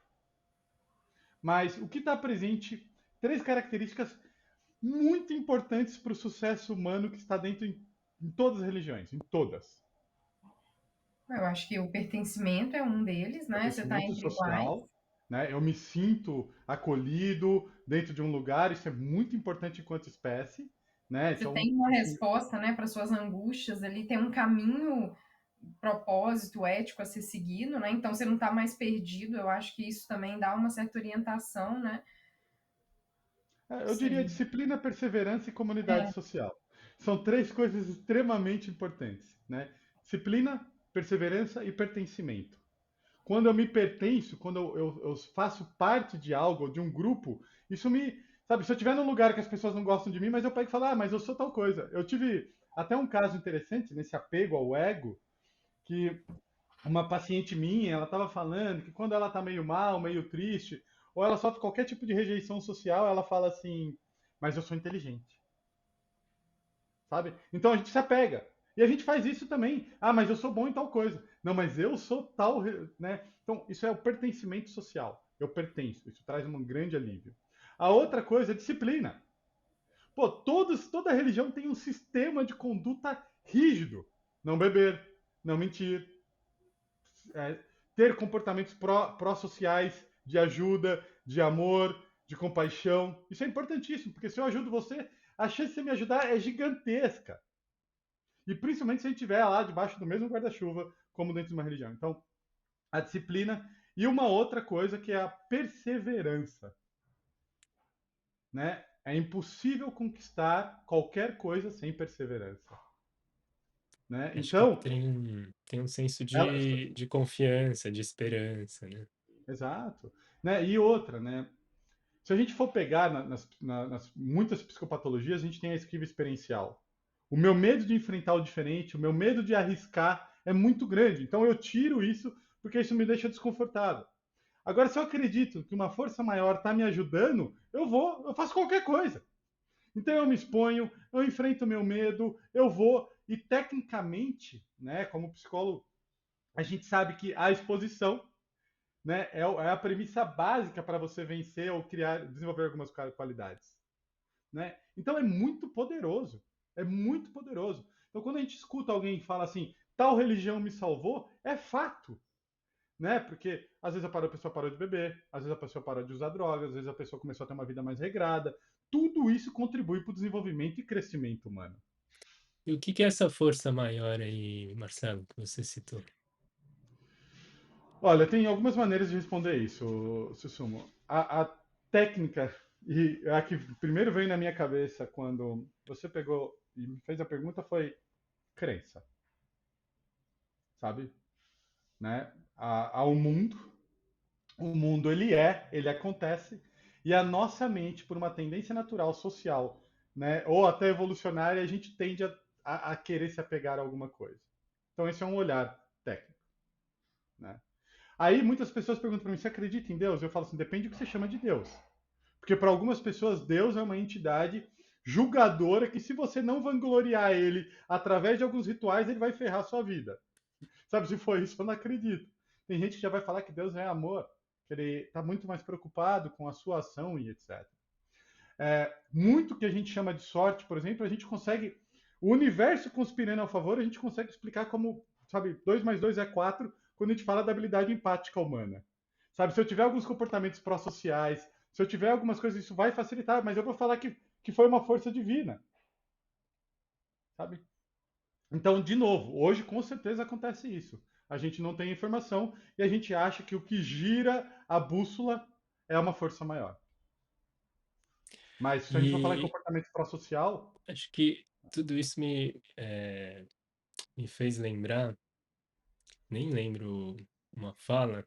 Mas o que está presente, três características muito importantes para o sucesso humano que está dentro em todas as religiões, em todas. eu acho que o pertencimento é um deles, né? Você está Pertencimento entre iguais. social, né? Eu me sinto acolhido dentro de um lugar, isso é muito importante enquanto espécie, né? Você Então, tem uma isso, resposta, né, para suas angústias ali, tem um caminho, propósito ético a ser seguido, né? Então você não está mais perdido. Eu acho que isso também dá uma certa orientação, né? Não eu diria sei. disciplina, perseverança e comunidade É, social. São três coisas extremamente importantes, né? Disciplina, perseverança e pertencimento. Quando eu me pertenço, quando eu faço parte de algo, de um grupo, isso me. Sabe, se eu estiver num lugar que as pessoas não gostam de mim, mas eu pego e falo, ah, mas eu sou tal coisa. Eu tive até um caso interessante nesse apego ao ego, que uma paciente minha, ela estava falando que quando ela está meio mal, meio triste, ou ela sofre qualquer tipo de rejeição social, ela fala assim, mas eu sou inteligente, sabe? Então a gente se apega. E a gente faz isso também. Ah, mas eu sou bom em tal coisa. Não, mas eu sou tal, né? Então isso é o pertencimento social. Eu pertenço. Isso traz um grande alívio. A outra coisa é disciplina. Pô, toda religião tem um sistema de conduta rígido. Não beber, não mentir, é, ter comportamentos pró-sociais, de ajuda, de amor, de compaixão. Isso é importantíssimo, porque se eu ajudo você, a chance de você me ajudar é gigantesca. E principalmente se a gente estiver lá debaixo do mesmo guarda-chuva, como dentro de uma religião. Então, a disciplina. E uma outra coisa que é a perseverança. Né? É impossível conquistar qualquer coisa sem perseverança. Né? Acho que Então, tem um senso ela, de confiança, de esperança, né? exato. Né? E outra, né? Se a gente for pegar nas muitas psicopatologias, a gente tem a esquiva experiencial. O meu medo de enfrentar o diferente, o meu medo de arriscar é muito grande. Então eu tiro isso porque isso me deixa desconfortável. Agora, se eu acredito que uma força maior está me ajudando, eu faço qualquer coisa. Então eu me exponho, eu enfrento o meu medo, eu vou. E tecnicamente, né, como psicólogo, a gente sabe que a exposição, né, é a premissa básica para você vencer ou criar, desenvolver algumas qualidades. Né? Então é muito poderoso. É muito poderoso. Então quando a gente escuta alguém que fala assim, tal religião me salvou, é fato. Né? Porque às vezes a pessoa parou de beber, às vezes a pessoa parou de usar drogas, às vezes a pessoa começou a ter uma vida mais regrada. Tudo isso contribui para o desenvolvimento e crescimento humano. E o que que é essa força maior aí, Marcelo, que você citou? Olha, tem algumas maneiras de responder isso, Susumo. A técnica, e a que primeiro veio na minha cabeça quando você pegou e me fez a pergunta foi crença, sabe? Né? Ao mundo, o mundo ele acontece, e a nossa mente, por uma tendência natural, social, né, ou até evolucionária, a gente tende a querer se apegar a alguma coisa. Então esse é um olhar técnico, né? Aí muitas pessoas perguntam para mim, você acredita em Deus? Eu falo assim, depende do que você chama de Deus. Porque para algumas pessoas, Deus é uma entidade julgadora que se você não vangloriar ele através de alguns rituais, ele vai ferrar a sua vida. Sabe, se for isso, eu não acredito. Tem gente que já vai falar que Deus é amor, que ele está muito mais preocupado com a sua ação e etc. Muito que a gente chama de sorte, por exemplo, a gente consegue. O universo conspirando a favor, a gente consegue explicar como, sabe, 2 mais 2 é 4 quando a gente fala da habilidade empática humana. Sabe, se eu tiver alguns comportamentos pró-sociais, se eu tiver algumas coisas, isso vai facilitar, mas eu vou falar que foi uma força divina, sabe? Então, de novo, hoje com certeza acontece isso. A gente não tem informação e a gente acha que o que gira a bússola é uma força maior. Mas se a gente for falar em E comportamento pró-social, acho que tudo isso me fez lembrar nem lembro uma fala.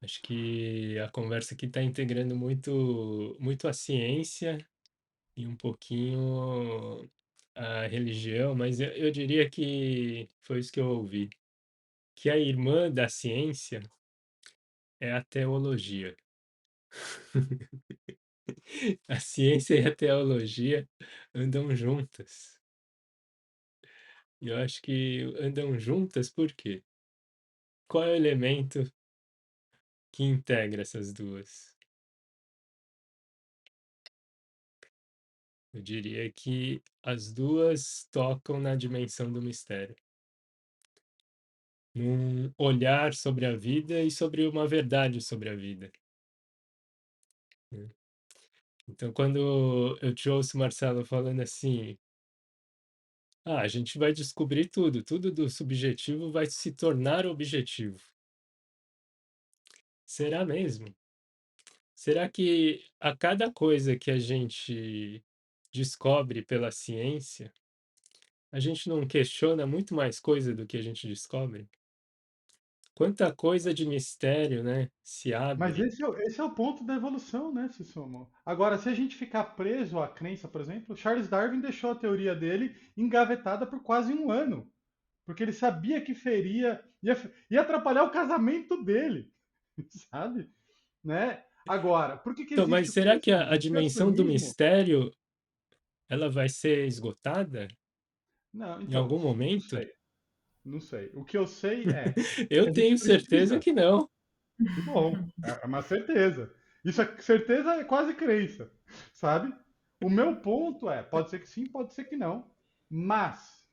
Acho que a conversa aqui está integrando muito a ciência e um pouquinho a religião, mas eu diria que foi isso que eu ouvi, que a irmã da ciência é a teologia. A ciência e a teologia andam juntas. E eu acho que andam juntas por quê? Qual é o elemento que integra essas duas? Eu diria que as duas tocam na dimensão do mistério, num olhar sobre a vida e sobre uma verdade sobre a vida, né? Então, quando eu te ouço, Marcelo, falando assim, a gente vai descobrir tudo, tudo do subjetivo vai se tornar objetivo. Será mesmo? Será que a cada coisa que a gente descobre pela ciência, a gente não questiona muito mais coisa do que a gente descobre? Quanta coisa de mistério, né, se Mas abre. esse é o ponto da evolução, né, Susumu? Agora, se a gente ficar preso à crença, por exemplo, Charles Darwin deixou a teoria dele engavetada por quase um ano, porque ele sabia que ia atrapalhar o casamento dele, sabe? Né? Agora, por que que Então, mas existe o será que a criacionismo? O dimensão do criacionismo. mistério, ela vai ser esgotada Não, em então, algum não momento? sei, não sei. O que eu sei é que Eu a gente tenho certeza precisa. que não. Que bom, é uma certeza. Isso é certeza, é quase crença, sabe? O meu ponto é, pode ser que sim, pode ser que não, mas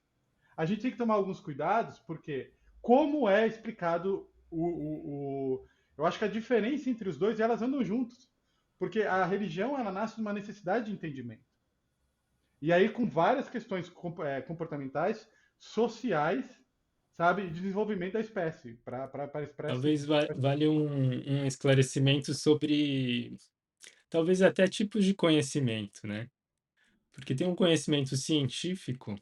a gente tem que tomar alguns cuidados, porque como é explicado eu acho que a diferença entre os dois, elas andam juntos, porque a religião ela nasce de uma necessidade de entendimento. E aí com várias questões comportamentais, sociais, sabe, de desenvolvimento da espécie, para espécie. Talvez valha um esclarecimento sobre, talvez até tipos de conhecimento, né? Porque tem um conhecimento científico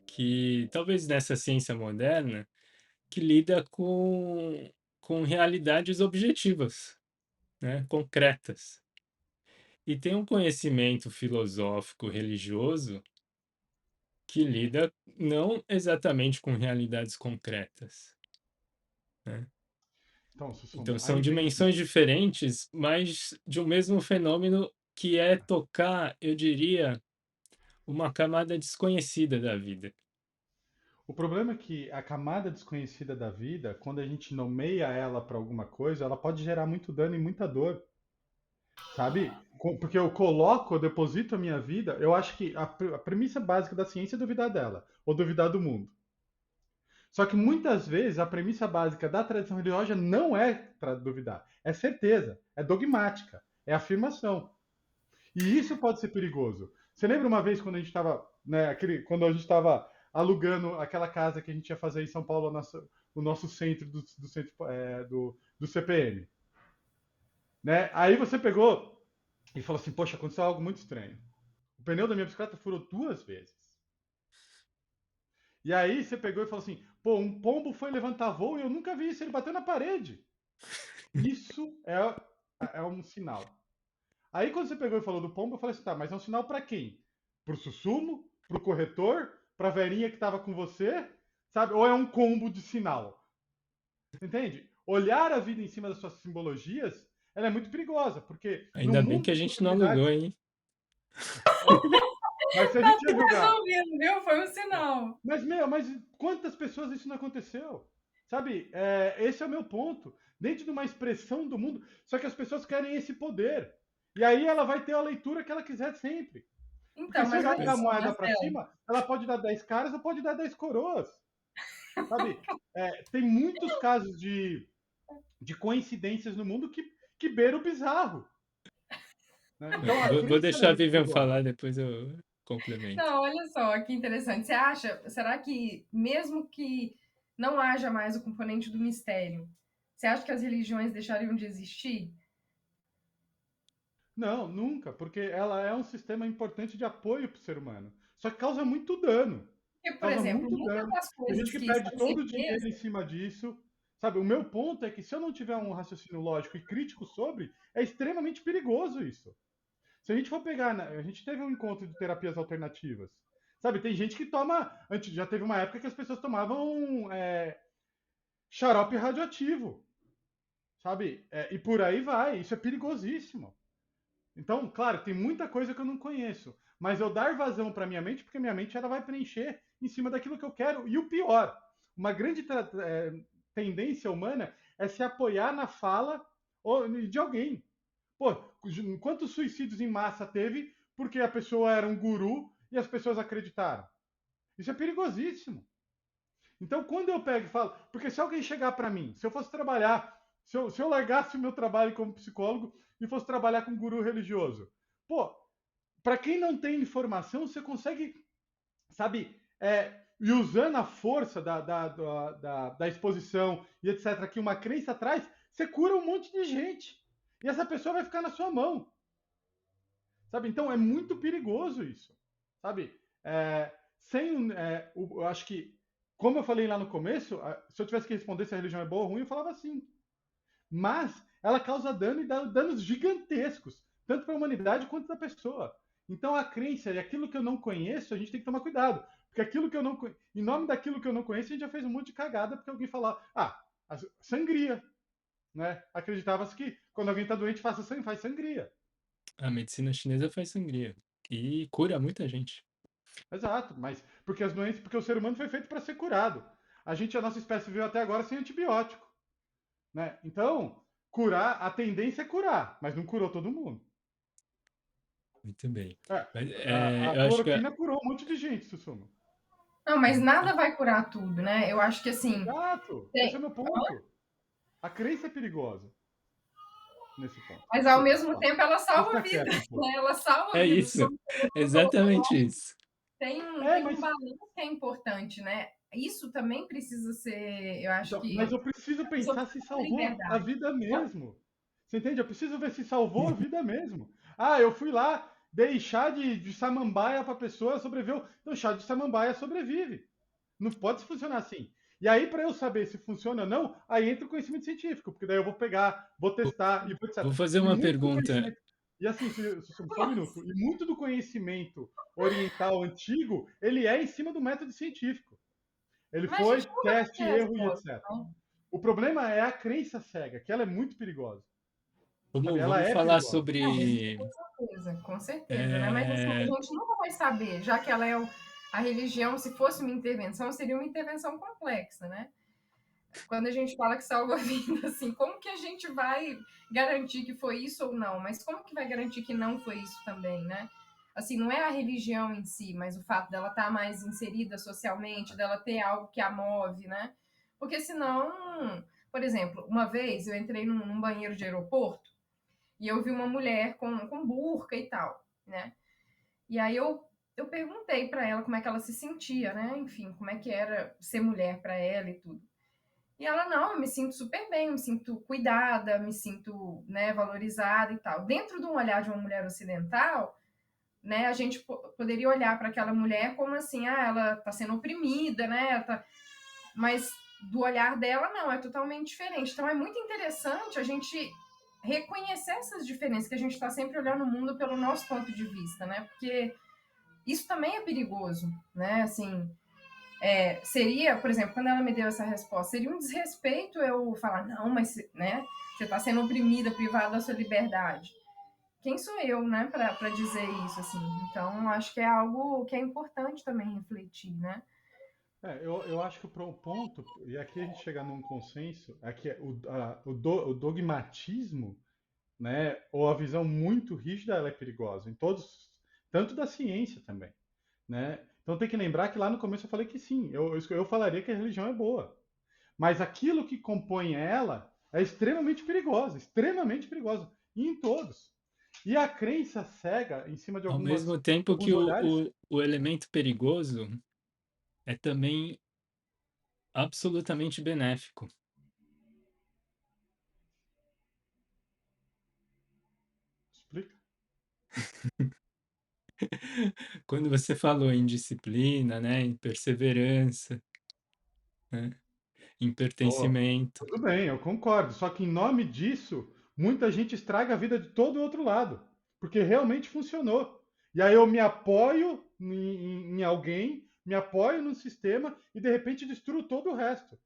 que, talvez nessa ciência moderna, que lida com realidades objetivas, né? Concretas. E tem um conhecimento filosófico, religioso, que lida não exatamente com realidades concretas, né? Então, Então, Susumu, são aí vem. dimensões diferentes, mas de um mesmo fenômeno que é tocar, eu diria, uma camada desconhecida da vida. O problema é que a camada desconhecida da vida, quando a gente nomeia ela para alguma coisa, ela pode gerar muito dano e muita dor, sabe? Porque eu deposito a minha vida, eu acho que a premissa básica da ciência é duvidar dela, ou duvidar do mundo. Só que muitas vezes a premissa básica da tradição religiosa não é para duvidar, é certeza, é dogmática, é afirmação. E isso pode ser perigoso. Você lembra uma vez quando a gente estava, né, quando a gente estava alugando aquela casa que a gente ia fazer em São Paulo, o nosso centro do centro do CPM, né? Aí você pegou e falou assim, poxa, aconteceu algo muito estranho. O pneu da minha bicicleta furou 2 vezes. E aí você pegou e falou assim, pô, um pombo foi levantar voo e eu nunca vi isso, ele bateu na parede. Isso é um sinal. Aí quando você pegou e falou do pombo, eu falei assim, tá, mas é um sinal para quem? Pro Sussumo? Pro corretor? Pra velhinha que tava com você? Sabe? Ou é um combo de sinal? Entende? Olhar a vida em cima das suas simbologias, ela é muito perigosa, porque no Ainda bem mundo que a de gente não possibilidades. alugou, hein? Mas se a Tá gente ia tudo jogar. resolvido, viu? Foi um sinal. Mas quantas pessoas isso não aconteceu? Sabe? Esse é o meu ponto. Dentro de uma expressão do mundo, só que as pessoas querem esse poder. E aí ela vai ter a leitura que ela quiser sempre. Porque Então, se eu mas olha jogar a Mas, só, moeda para Marcelo. cima, ela pode dar 10 caras ou pode dar 10 coroas. Sabe? Tem muitos casos de coincidências no mundo que beira o bizarro. Né? Então, por vou isso que ela é deixar a muito Vivian perigosa. falar, depois eu complemento. Não, olha só que interessante. Você acha, será que mesmo que não haja mais o componente do mistério, você acha que as religiões deixariam de existir? Não, nunca, porque ela é um sistema importante de apoio para o ser humano. Só que causa muito dano. Porque, por Causa exemplo, muito muitas dano. das Tem gente coisas que que perde são todo o dinheiro certeza. em cima disso. Sabe, o meu ponto é que se eu não tiver um raciocínio lógico e crítico sobre, é extremamente perigoso isso. Se a gente for pegar, a gente teve um encontro de terapias alternativas. Sabe, tem gente que toma. Antes, já teve uma época que as pessoas tomavam xarope radioativo. Sabe? E por aí vai. Isso é perigosíssimo. Então, claro, tem muita coisa que eu não conheço. Mas eu dar vazão para minha mente, porque minha mente ela vai preencher em cima daquilo que eu quero. E o pior, uma grande tendência humana é se apoiar na fala de alguém. Pô, quantos suicídios em massa teve porque a pessoa era um guru e as pessoas acreditaram? Isso é perigosíssimo. Então, quando eu pego e falo, porque se alguém chegar para mim, se eu fosse trabalhar, se eu largasse o meu trabalho como psicólogo e fosse trabalhar com um guru religioso, pô, para quem não tem informação, você consegue, sabe, e usando a força da exposição e etc., que uma crença traz, você cura um monte de gente. E essa pessoa vai ficar na sua mão. Sabe? Então é muito perigoso isso. Sabe? Eu acho que, como eu falei lá no começo, se eu tivesse que responder se a religião é boa ou ruim, eu falava assim. Mas ela causa dano e dá danos gigantescos, tanto para a humanidade quanto para a pessoa. Então a crença e aquilo que eu não conheço, a gente tem que tomar cuidado. Porque aquilo que eu não em nome daquilo que eu não conheço, a gente já fez um monte de cagada, porque alguém falava, sangria. Né? Acreditava-se que quando alguém está doente, faz sangria. A medicina chinesa faz sangria e cura muita gente. Exato, mas porque o ser humano foi feito para ser curado. A nossa espécie veio até agora sem antibiótico, né? Então, a tendência é curar, mas não curou todo mundo. Muito bem. É, Mas a eu acho que cloroquina curou um monte de gente, Sussuma. Não, mas nada vai curar tudo, né? Eu acho que assim, Exato, esse é o tem, meu ponto. A crença é perigosa nesse ponto. mas ao Desculpa, mesmo fala. tempo ela Deixa eu salva ficar vidas, quieto um pouco. né? Ela salva é vidas. isso, Como você colocou, exatamente isso. tem um Mas balanço que é importante, né? Isso também precisa ser, eu acho Então, mas que eu preciso a pessoa pensar se precisa ter salvou a liberdade. vida mesmo. Você entende? Eu preciso ver se salvou a vida mesmo. Ah, eu fui lá, dei chá de samambaia para a pessoa, sobreviveu. Então, chá de samambaia sobrevive. Não pode funcionar assim. E aí, para eu saber se funciona ou não, aí entra o conhecimento científico, porque daí eu vou pegar, vou testar e Vou etc. fazer E uma muito do pergunta. conhecimento. E assim, só um minuto. E muito do conhecimento oriental antigo, ele é em cima do método científico. Ele Mas a foi gente nunca vai teste, ter erro e resposta, etc. né? O problema é a crença cega, que ela é muito perigosa. Sabe? Ela Vamos é falar perigosa. Não, isso sobre. com certeza, né? Mas assim, a é, gente nunca vai saber, já que ela é a religião, se fosse uma intervenção, seria uma intervenção complexa, né? Quando a gente fala que salva a vida, assim, como que a gente vai garantir que foi isso ou não? Mas como que vai garantir que não foi isso também, né? Assim, não é a religião em si, mas o fato dela estar mais inserida socialmente, dela ter algo que a move, né? Porque senão, por exemplo, uma vez eu entrei num banheiro de aeroporto e eu vi uma mulher com burca e tal, né? E aí eu perguntei para ela como é que ela se sentia, né? Enfim, como é que era ser mulher para ela e tudo. E ela, não, eu me sinto super bem, me sinto cuidada, me sinto, né, valorizada e tal. Dentro de um olhar de uma mulher ocidental, né, a gente poderia olhar para aquela mulher como assim, ela está sendo oprimida, né? Mas do olhar dela, não, é totalmente diferente. Então é muito interessante a gente reconhecer essas diferenças, que a gente está sempre olhando o mundo pelo nosso ponto de vista, né? Porque isso também é perigoso, né? Assim, seria, por exemplo, quando ela me deu essa resposta, seria um desrespeito eu falar, não, mas, né, você está sendo oprimida, privada da sua liberdade. Quem sou eu, né, para dizer isso, assim? Então, acho que é algo que é importante também refletir, né? Eu acho que o ponto, e aqui a gente chega num consenso, é que o dogmatismo, né, ou a visão muito rígida, ela é perigosa, em todos, tanto da ciência também, né? Então tem que lembrar que lá no começo eu falei que sim, eu falaria que a religião é boa, mas aquilo que compõe ela é extremamente perigosa, e em todos. E a crença cega em cima de ao mesmo tempo que alguns olhares. o elemento perigoso é também absolutamente benéfico. Explica. Quando você falou em disciplina, né, em perseverança, né, em Pô, pertencimento. tudo bem, eu concordo. Só que em nome disso, muita gente estraga a vida de todo o outro lado, porque realmente funcionou. E aí eu me apoio em alguém, me apoio no sistema e de repente destruo todo o resto.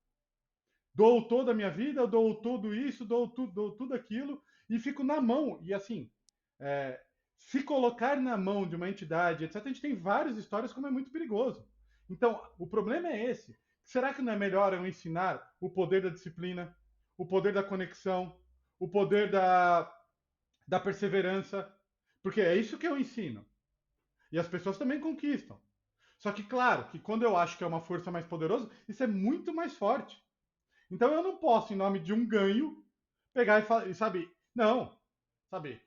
Dou toda a minha vida, dou tudo isso, dou tudo aquilo e fico na mão. E assim, é, se colocar na mão de uma entidade, etc., a gente tem várias histórias como é muito perigoso. Então, o problema é esse. Será que não é melhor eu ensinar o poder da disciplina, o poder da conexão, o poder da perseverança? Porque é isso que eu ensino. E as pessoas também conquistam. Só que, claro, que quando eu acho que é uma força mais poderosa, isso é muito mais forte. Então eu não posso, em nome de um ganho, pegar e sabe, não, sabe,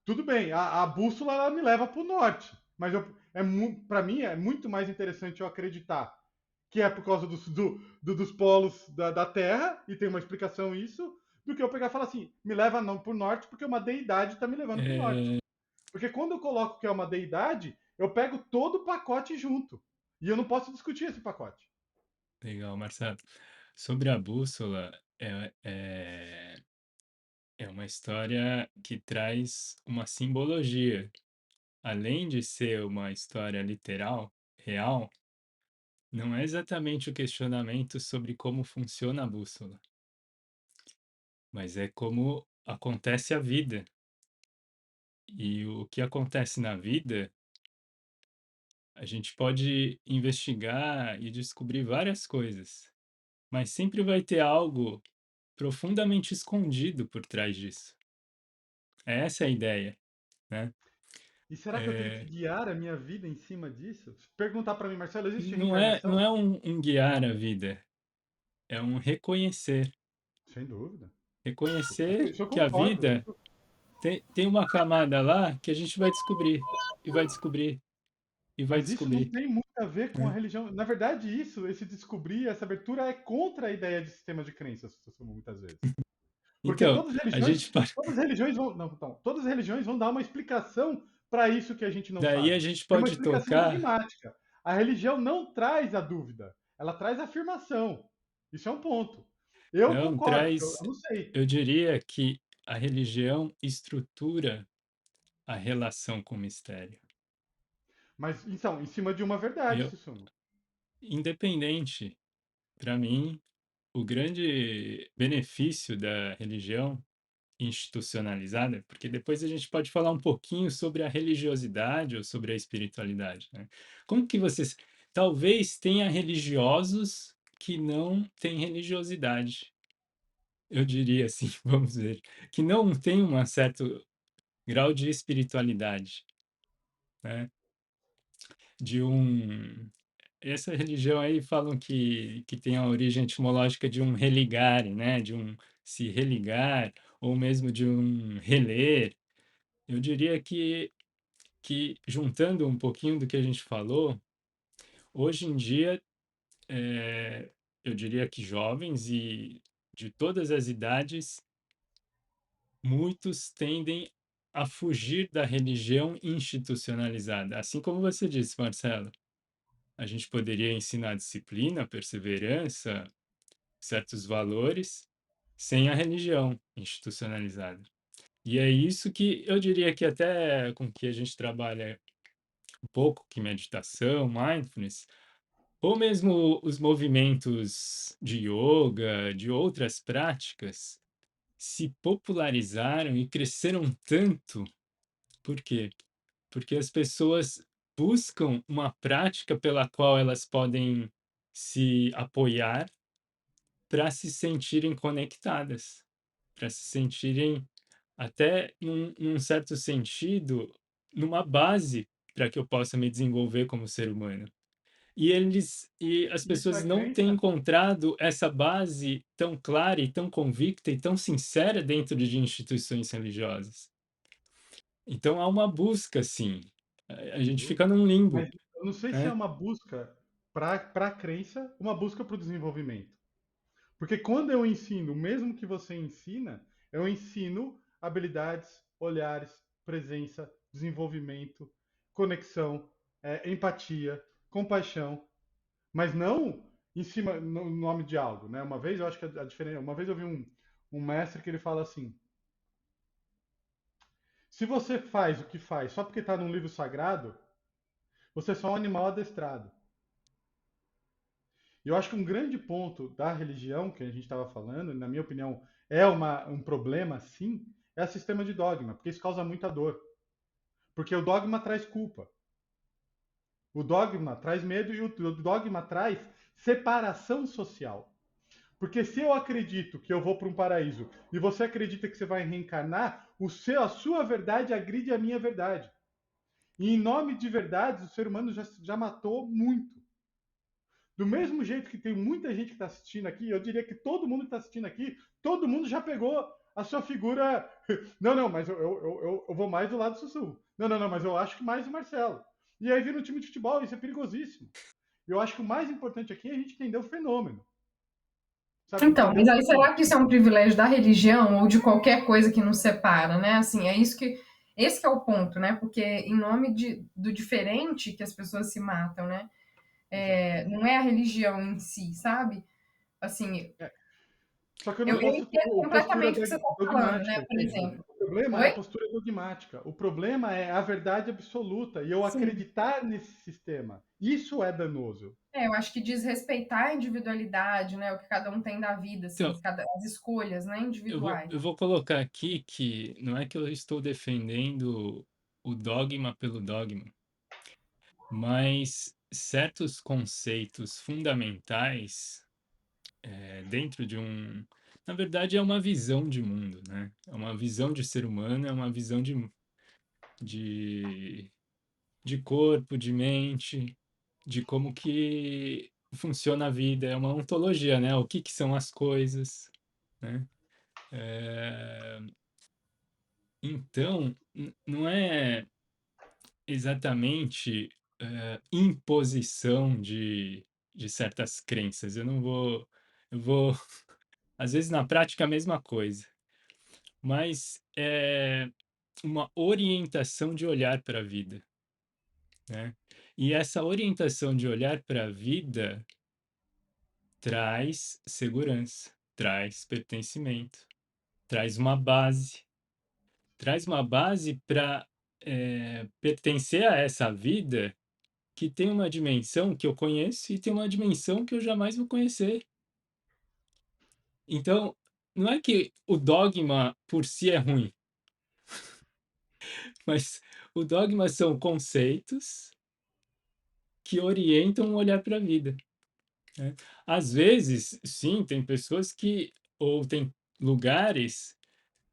tudo bem, a bússola ela me leva para o norte, mas para mim é muito mais interessante eu acreditar que é por causa dos polos da Terra, e tem uma explicação isso, do que eu pegar e falar assim, me leva não para o norte porque uma deidade está me levando para o norte. É, Porque quando eu coloco que é uma deidade, eu pego todo o pacote junto. E eu não posso discutir esse pacote. legal, Marcelo. Sobre a bússola, é uma história que traz uma simbologia. Além de ser uma história literal, real, não é exatamente o questionamento sobre como funciona a bússola, mas é como acontece a vida. E o que acontece na vida, a gente pode investigar e descobrir várias coisas, mas sempre vai ter algo profundamente escondido por trás disso. É essa a ideia, né? E será que eu tenho que É, guiar a minha vida em cima disso? Se perguntar para mim, Marcelo, existe não reencarnação? é um guiar a vida, é um reconhecer. Sem dúvida. Reconhecer Isso eu que a concordo. vida tem uma camada lá que a gente vai descobrir, e vai descobrir, e vai Mas isso não descobrir, tem muito a ver com a né? religião. Na verdade, esse descobrir, essa abertura é contra a ideia de sistema de crenças, muitas vezes. Porque Então, a gente pode, todas as religiões vão, não, então, todas as religiões vão dar uma explicação para isso que a gente não daí a sabe. gente E uma pode explicação tocar, dogmática. A religião não traz a dúvida, ela traz a afirmação. Isso é um ponto. Eu não, concordo, porque traz, eu não sei. eu diria que a religião estrutura a relação com o mistério. Mas, então, em cima de uma verdade, Eu, Susumu. independente, para mim, o grande benefício da religião institucionalizada, porque depois a gente pode falar um pouquinho sobre a religiosidade ou sobre a espiritualidade, né? Como que vocês talvez tenha religiosos que não têm religiosidade, eu diria assim, vamos ver, que não tem um certo grau de espiritualidade, né? De um essa religião aí falam que tem a origem etimológica de um religare, né? De um se religar ou mesmo de um reler. Eu diria que juntando um pouquinho do que a gente falou, hoje em dia, eu diria que jovens e de todas as idades, muitos tendem a fugir da religião institucionalizada. Assim como você disse, Marcelo, a gente poderia ensinar disciplina, perseverança, certos valores, sem a religião institucionalizada. E é isso que eu diria que até com que a gente trabalha um pouco, que meditação, mindfulness, ou mesmo os movimentos de yoga, de outras práticas, se popularizaram e cresceram tanto. Por quê? Porque as pessoas buscam uma prática pela qual elas podem se apoiar para se sentirem conectadas, para se sentirem até num certo sentido, numa base para que eu possa me desenvolver como ser humano. E as Isso pessoas é não têm crença? encontrado essa base tão clara e tão convicta e tão sincera dentro de instituições religiosas. Então há uma busca, sim. A Sem gente dúvida. fica num limbo, Mas eu não sei se é né? uma busca para a crença, uma busca para o desenvolvimento. Porque quando eu ensino, mesmo que você ensina, eu ensino habilidades, olhares, presença, desenvolvimento, conexão, empatia, compaixão, mas não em cima, no nome de algo, né? Uma vez eu acho que a diferença, uma vez eu vi um mestre que ele fala assim: se você faz o que faz só porque está num livro sagrado, você é só um animal adestrado. E eu acho que um grande ponto da religião que a gente estava falando, na minha opinião, é um problema, sim, é o sistema de dogma, porque isso causa muita dor. Porque o dogma traz culpa. O dogma traz medo e o dogma traz separação social. Porque se eu acredito que eu vou para um paraíso e você acredita que você vai reencarnar, a sua verdade agride a minha verdade. E em nome de verdades, o ser humano já matou muito. Do mesmo jeito que tem muita gente que está assistindo aqui, eu diria que todo mundo que está assistindo aqui, todo mundo já pegou a sua figura. Não, não, mas eu vou mais do lado do Sussu. Não, não, não, mas eu acho que mais o Marcelo. E aí vira um time de futebol, isso é perigosíssimo. Eu acho que o mais importante aqui é a gente entender o fenômeno. Sabe, Então, entender mas o aí fenômeno. será que isso é um privilégio da religião ou de qualquer coisa que nos separa, né? Assim, é isso que esse que é o ponto, né? Porque em nome do diferente que as pessoas se matam, né? Exato. Não é a religião em si, sabe? Assim, É. Só que eu não eu posso ter entendo postura completamente o que você está falando, né? dogmática, Por entende? exemplo. O problema é a Oi? postura dogmática. O problema é a verdade absoluta e eu Sim. acreditar nesse sistema. Isso é danoso. Eu acho que diz respeitar a individualidade, né? O que cada um tem da vida, assim, Então, as escolhas, né? Individuais. eu vou colocar aqui que não é que eu estou defendendo o dogma pelo dogma, mas certos conceitos fundamentais dentro de um. Na verdade, é uma visão de mundo, né? É uma visão de ser humano, é uma visão de, de corpo, de mente, de como que funciona a vida. É uma ontologia, né? O que que são as coisas, né? Eh, Então, não é exatamente imposição de certas crenças. Eu não vou. Eu vou. Às vezes, na prática, é a mesma coisa. Mas é uma orientação de olhar para a vida, né? E essa orientação de olhar para a vida traz segurança, traz pertencimento, traz uma base para pertencer a essa vida que tem uma dimensão que eu conheço e tem uma dimensão que eu jamais vou conhecer. Então, não é que o dogma por si é ruim, mas o dogma são conceitos que orientam o olhar para a vida, né? Às vezes, sim, tem pessoas que, ou tem lugares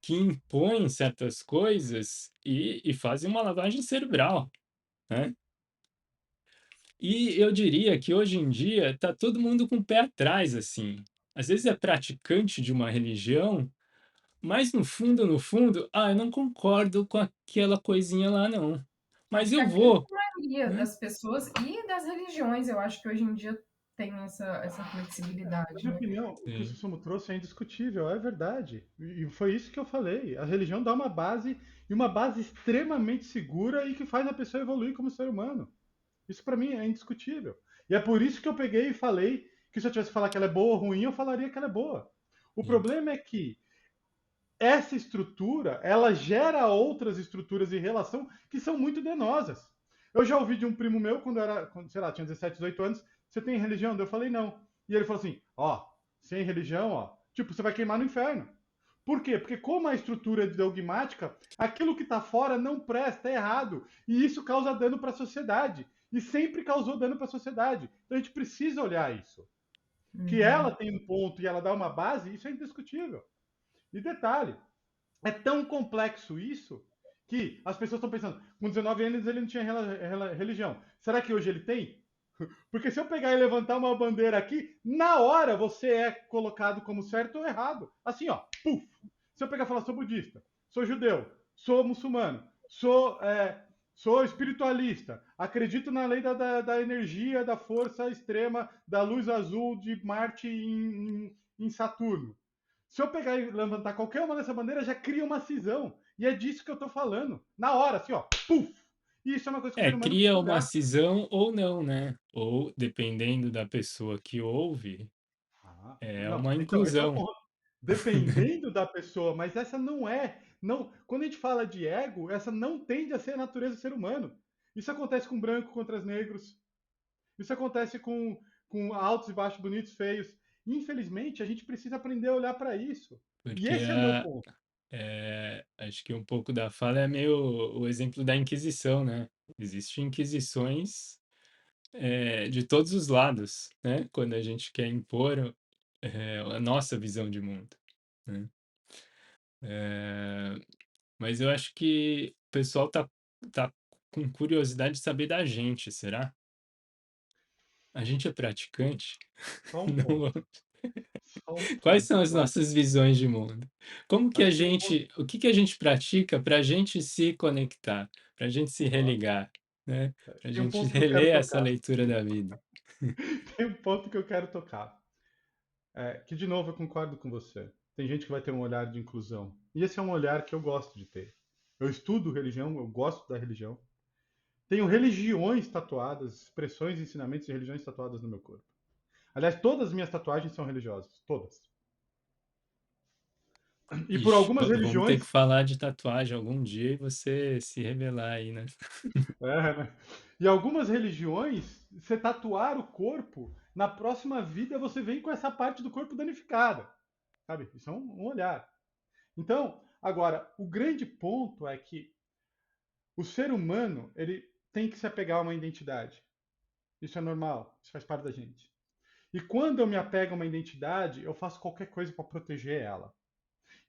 que impõem certas coisas e fazem uma lavagem cerebral, né? E eu diria que hoje em dia está todo mundo com o pé atrás, assim. Às vezes é praticante de uma religião, mas no fundo, eu não concordo com aquela coisinha lá, não. Mas Acho que eu a grande vou, maioria né? das pessoas e das religiões, eu acho que hoje em dia tem essa Na flexibilidade, minha né? opinião, o que o Sim, Susumu trouxe é indiscutível, é verdade. E foi isso que eu falei. A religião dá uma base, e uma base extremamente segura e que faz a pessoa evoluir como ser humano. Isso para mim é indiscutível. E é por isso que eu peguei e falei que se eu tivesse que falar que ela é boa ou ruim, eu falaria que ela é boa. O sim. problema é que essa estrutura, ela gera outras estruturas em relação que são muito danosas. Eu já ouvi de um primo meu, sei lá, tinha 17, 18 anos, você tem religião? Eu falei, não. E ele falou assim, ó, sem religião, ó, tipo, você vai queimar no inferno. Por quê? Porque como a estrutura é dogmática, aquilo que está fora não presta, é errado. E isso causa dano para a sociedade. E sempre causou dano para a sociedade. Então a gente precisa olhar isso. Que ela Uhum. tem um ponto e ela dá uma base, isso é indiscutível. E detalhe, é tão complexo isso que as pessoas estão pensando, com 19 anos ele não tinha religião. Será que hoje ele tem? Porque se eu pegar e levantar uma bandeira aqui, na hora você é colocado como certo ou errado. Assim, ó, puf. Se eu pegar e falar, sou budista, sou judeu, sou muçulmano, sou espiritualista, acredito na lei da energia, da força extrema, da luz azul de Marte em Saturno. Se eu pegar e levantar qualquer uma dessa bandeira, já cria uma cisão. E é disso que eu tô falando. Na hora, assim, ó, puf! E isso é uma coisa que o É, ser humano precisa cria uma olhar. cisão ou não, né? Ou, dependendo da pessoa que ouve, é Não, uma então, esse é o inclusão. ponto. Dependendo da pessoa, mas essa não é. Não, quando a gente fala de ego, essa não tende a ser a natureza do ser humano. Isso acontece com branco contra os negros. Isso acontece com altos e baixos, bonitos, feios. Infelizmente, a gente precisa aprender a olhar para isso. E Porque esse é o meu ponto. acho que um pouco da fala é meio o exemplo da Inquisição, né? Existem inquisições de todos os lados, né? Quando a gente quer impor a nossa visão de mundo, né? Eh, mas eu acho que o pessoal tá com curiosidade de saber da gente, será? A gente é praticante? Só um Não. ponto. Só um Quais são ponto. as nossas visões de mundo? Como que a Acho que tem um ponto. gente, o que que a gente pratica para a gente se conectar, para a gente se Ó, religar, né? Para a tem um gente ponto que eu quero reler essa tocar. leitura da vida. Tem um ponto que eu quero tocar. Que, de novo, eu concordo com você. Tem gente que vai ter um olhar de inclusão. E esse é um olhar que eu gosto de ter. Eu estudo religião, eu gosto da religião. Tenho religiões tatuadas, expressões, ensinamentos de religiões tatuadas no meu corpo. Aliás, todas as minhas tatuagens são religiosas. Todas. E por Ixi, algumas vamos ter que religiões. falar de tatuagem algum dia e você se revelar aí, né? Né? E algumas religiões, você tatuar o corpo, na próxima vida você vem com essa parte do corpo danificada. Sabe? Isso é um olhar. Então, agora, o grande ponto é que o ser humano, ele tem que se apegar a uma identidade. Isso é normal, isso faz parte da gente. E quando eu me apego a uma identidade, eu faço qualquer coisa para proteger ela.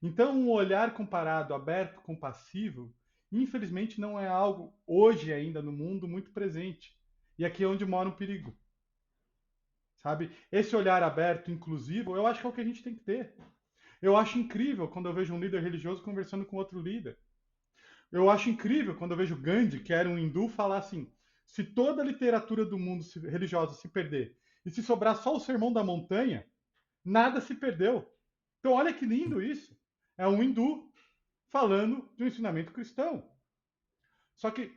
Então, um olhar comparado, aberto, compassivo, infelizmente não é algo hoje ainda no mundo muito presente. E aqui é onde mora um perigo, sabe? Esse olhar aberto, inclusivo, eu acho que é o que a gente tem que ter. Eu acho incrível quando eu vejo um líder religioso conversando com outro líder. Eu acho incrível quando eu vejo Gandhi, que era um hindu, falar assim: se toda a literatura do mundo religiosa se perder e se sobrar só o Sermão da Montanha, nada se perdeu. Então, olha que lindo isso. É um hindu falando de um ensinamento cristão. Só que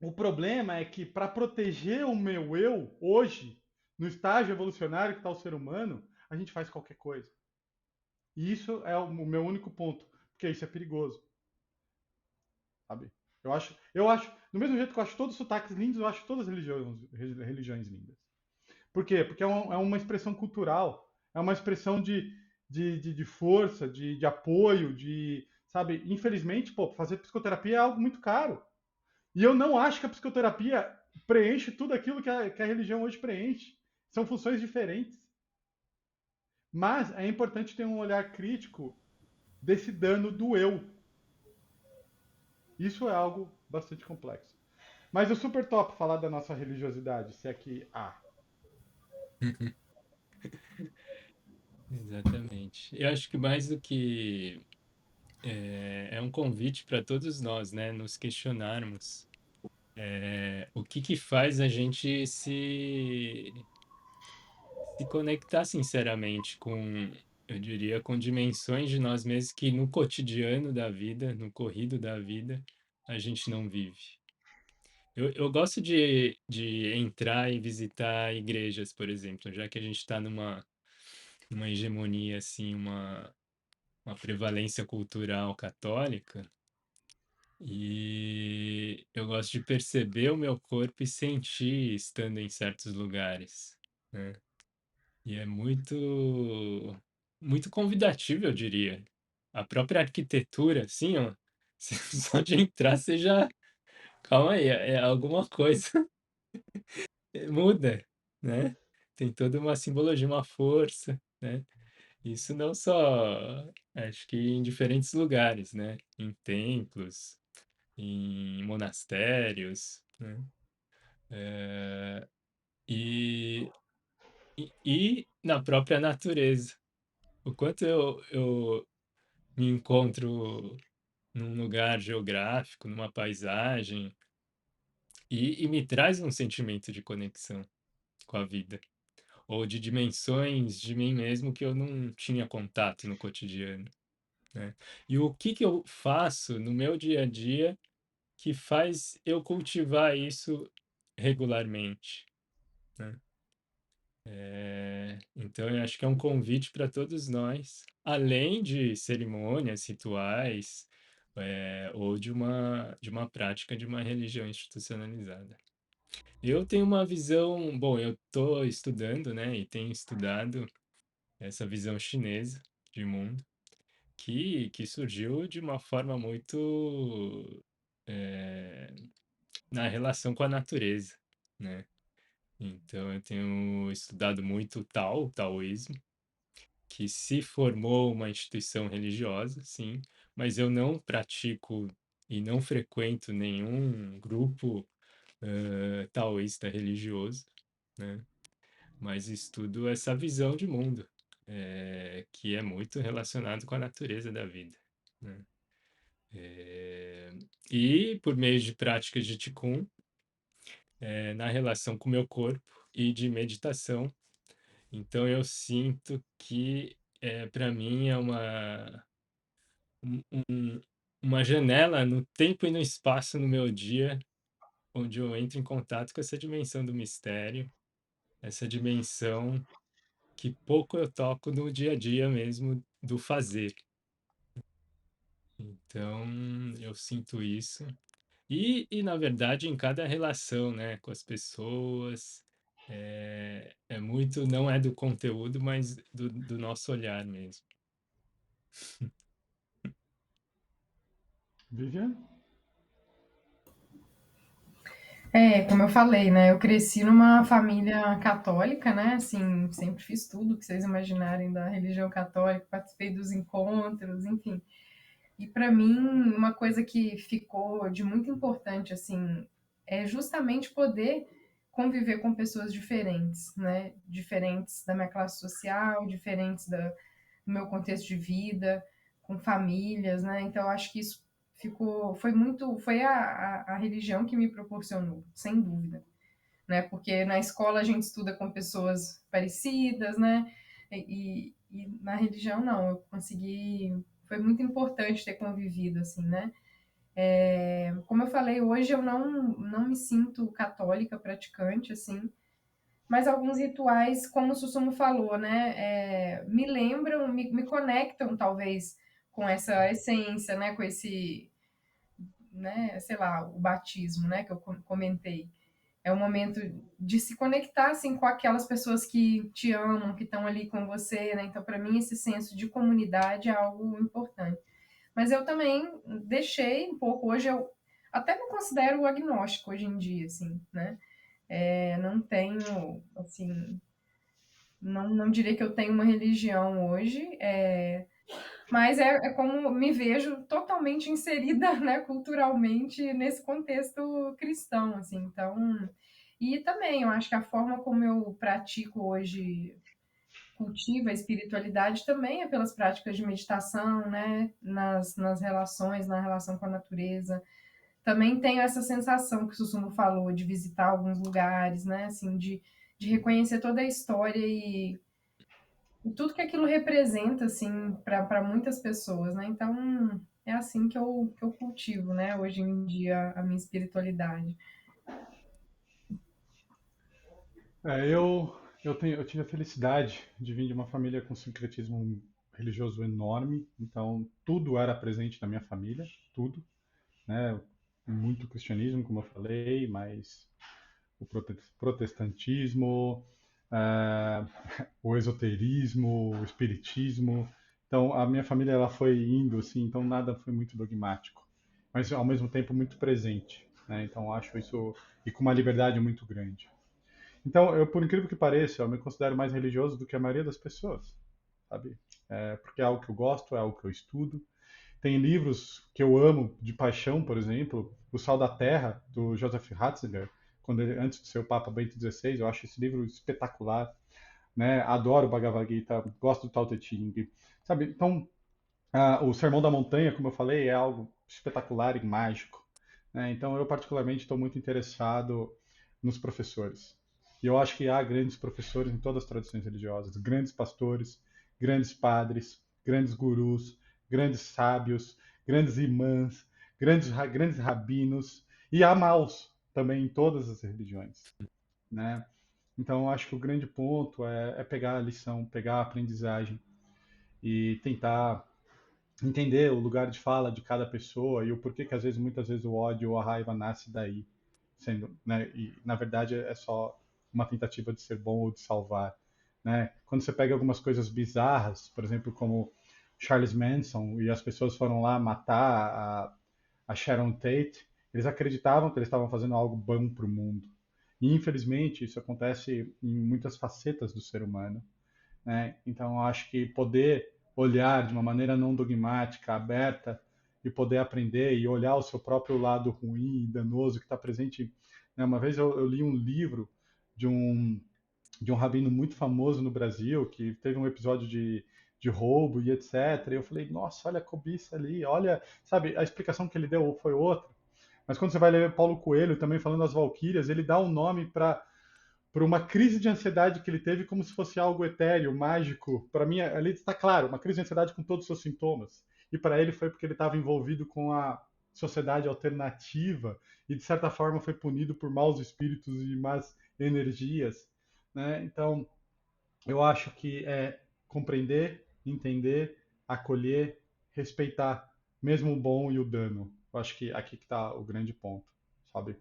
o problema é que, para proteger o meu eu, hoje, no estágio evolucionário que está o ser humano, a gente faz qualquer coisa. E isso é o meu único ponto, porque isso é perigoso. Sabe? Eu acho, do mesmo jeito que eu acho todos os sotaques lindos, eu acho todas as religiões lindas. Por quê? Porque é uma expressão cultural, é uma expressão de força, de apoio, sabe? Infelizmente, pô, fazer psicoterapia é algo muito caro. E eu não acho que a psicoterapia preenche tudo aquilo que a religião hoje preenche. São funções diferentes. Mas é importante ter um olhar crítico desse dano do eu. Isso é algo bastante complexo. Mas eu super top falar da nossa religiosidade, se é que há. Exatamente. Eu acho que mais do que é um convite para todos nós, né? Nos questionarmos o que que faz a gente se conectar sinceramente com, eu diria, com dimensões de nós mesmos que no cotidiano da vida, no corrido da vida, a gente não vive. Eu gosto de entrar e visitar igrejas, por exemplo, já que a gente está numa hegemonia, assim, uma prevalência cultural católica, e eu gosto de perceber o meu corpo e sentir estando em certos lugares, né? E é muito convidativo, eu diria. A própria arquitetura, assim, ó, só de entrar você já, calma aí, é alguma coisa muda, né? Tem toda uma simbologia, uma força, né? Isso não só, acho que em diferentes lugares, né? Em templos, em monastérios, né? Eh, e, e na própria natureza. O quanto eu me encontro num lugar geográfico, numa paisagem, e me traz um sentimento de conexão com a vida, ou de dimensões de mim mesmo que eu não tinha contato no cotidiano, né? E o que que eu faço no meu dia a dia que faz eu cultivar isso regularmente, né? Então, eu acho que é um convite para todos nós, além de cerimônias, rituais, ou de uma prática de uma religião institucionalizada. Eu tenho uma visão, bom, eu estou estudando, né, e tenho estudado essa visão chinesa de mundo, que surgiu de uma forma muito eh, na relação com a natureza, né? Então, eu tenho estudado muito o taoísmo, que se formou uma instituição religiosa, sim, mas eu não pratico e não frequento nenhum grupo taoísta religioso, né? Mas estudo essa visão de mundo, que é muito relacionado com a natureza da vida, né? E por meio de práticas de Qigong, na relação com o meu corpo e de meditação, então eu sinto que para mim é um- um- uma janela no tempo e no espaço no meu dia, onde eu entro em contato com essa dimensão do mistério, essa dimensão que pouco eu toco no dia a dia mesmo do fazer. Então, eu sinto isso. Na verdade, em cada relação, né, com as pessoas, muito, não é do conteúdo, mas do nosso olhar mesmo. Vivian? Como eu falei, né? Eu cresci numa família católica, né? Assim, sempre fiz tudo que vocês imaginarem da religião católica, participei dos encontros, enfim. E para mim, uma coisa que ficou de muito importante, assim, é justamente poder conviver com pessoas diferentes, né? Diferentes da minha classe social, diferentes do meu contexto de vida, com famílias, né? Então, eu acho que isso foi a religião que me proporcionou, sem dúvida, né? Porque na escola a gente estuda com pessoas parecidas, né? E na religião não, eu consegui, foi muito importante ter convivido assim, né? Como eu falei, hoje eu não me sinto católica praticante assim, mas alguns rituais, como o Sussumo falou, né, me lembram, me conectam talvez com essa essência, né, com esse, né, sei lá, o batismo, né, que eu comentei. É um momento de se conectar assim com aquelas pessoas que te amam, que estão ali com você, né? Então, para mim, esse senso de comunidade é algo importante. Mas eu também deixei um pouco. Hoje eu até me considero agnóstico hoje em dia, assim, né? Não tenho, assim, não diria que eu tenho uma religião hoje, mas é como me vejo totalmente inserida, né, culturalmente nesse contexto cristão, assim. Então, e também eu acho que a forma como eu pratico hoje, cultivo a espiritualidade também é pelas práticas de meditação, né, nas relações, na relação com a natureza. Também tenho essa sensação que o Sussumo falou de visitar alguns lugares, né, assim, de reconhecer toda a história e tudo que aquilo representa, assim, para muitas pessoas, né? Então, é assim que eu cultivo, né, hoje em dia, a minha espiritualidade. Eu tive a felicidade de vir de uma família com sincretismo religioso enorme, então tudo era presente na minha família, tudo, né? Muito cristianismo, como eu falei, mas o protestantismo, eh, o esoterismo, o espiritismo. Então a minha família ela foi indo assim, então nada foi muito dogmático, mas ao mesmo tempo muito presente, né? Então acho isso e com uma liberdade muito grande. Então, eu, por incrível que pareça, eu me considero mais religioso do que a maioria das pessoas, sabe? Porque é algo que eu gosto, é algo que eu estudo. Tem livros que eu amo de paixão, por exemplo, O Sal da Terra, do Joseph Ratzinger, antes de ser o Papa Bento XVI, eu acho esse livro espetacular, né? Adoro o Bhagavad Gita, gosto do Tao Te Ching, sabe? Então, o Sermão da Montanha, como eu falei, é algo espetacular e mágico, né? Então, eu particularmente estou muito interessado nos professores. E eu acho que há grandes professores em todas as tradições religiosas, grandes pastores, grandes padres, grandes gurus, grandes sábios, grandes imãs, grandes rabinos, E há maus também em todas as religiões, né? Então, eu acho que o grande ponto é pegar a lição, pegar a aprendizagem e tentar entender o lugar de fala de cada pessoa e o porquê que às vezes, muitas vezes, o ódio ou a raiva nasce daí, sendo, né? E na verdade é só uma tentativa de ser bom ou de salvar, né? Quando você pega algumas coisas bizarras, por exemplo, como Charles Manson e as pessoas foram lá matar a Sharon Tate, eles acreditavam que eles estavam fazendo algo bom para o mundo. E infelizmente isso acontece em muitas facetas do ser humano, né? Então, eu acho que poder olhar de uma maneira não dogmática, aberta, e poder aprender e olhar o seu próprio lado ruim e danoso que está presente. Né? Uma vez eu li um livro de um, de um rabino muito famoso no Brasil, que teve um episódio de roubo e etc. E eu falei, nossa, olha a cobiça ali, olha, sabe, a explicação que ele deu foi outra. Mas quando você vai ler Paulo Coelho também falando das Valquírias, ele dá um nome para por uma crise de ansiedade que ele teve como se fosse algo etéreo, mágico. Para mim, ali está claro, uma crise de ansiedade com todos os seus sintomas. E para ele foi porque ele estava envolvido com a sociedade alternativa e, de certa forma, foi punido por maus espíritos e más energias. Né? Então, eu acho que é compreender, entender, acolher, respeitar, mesmo o bom e o dano. Eu acho que aqui que está o grande ponto, sabe?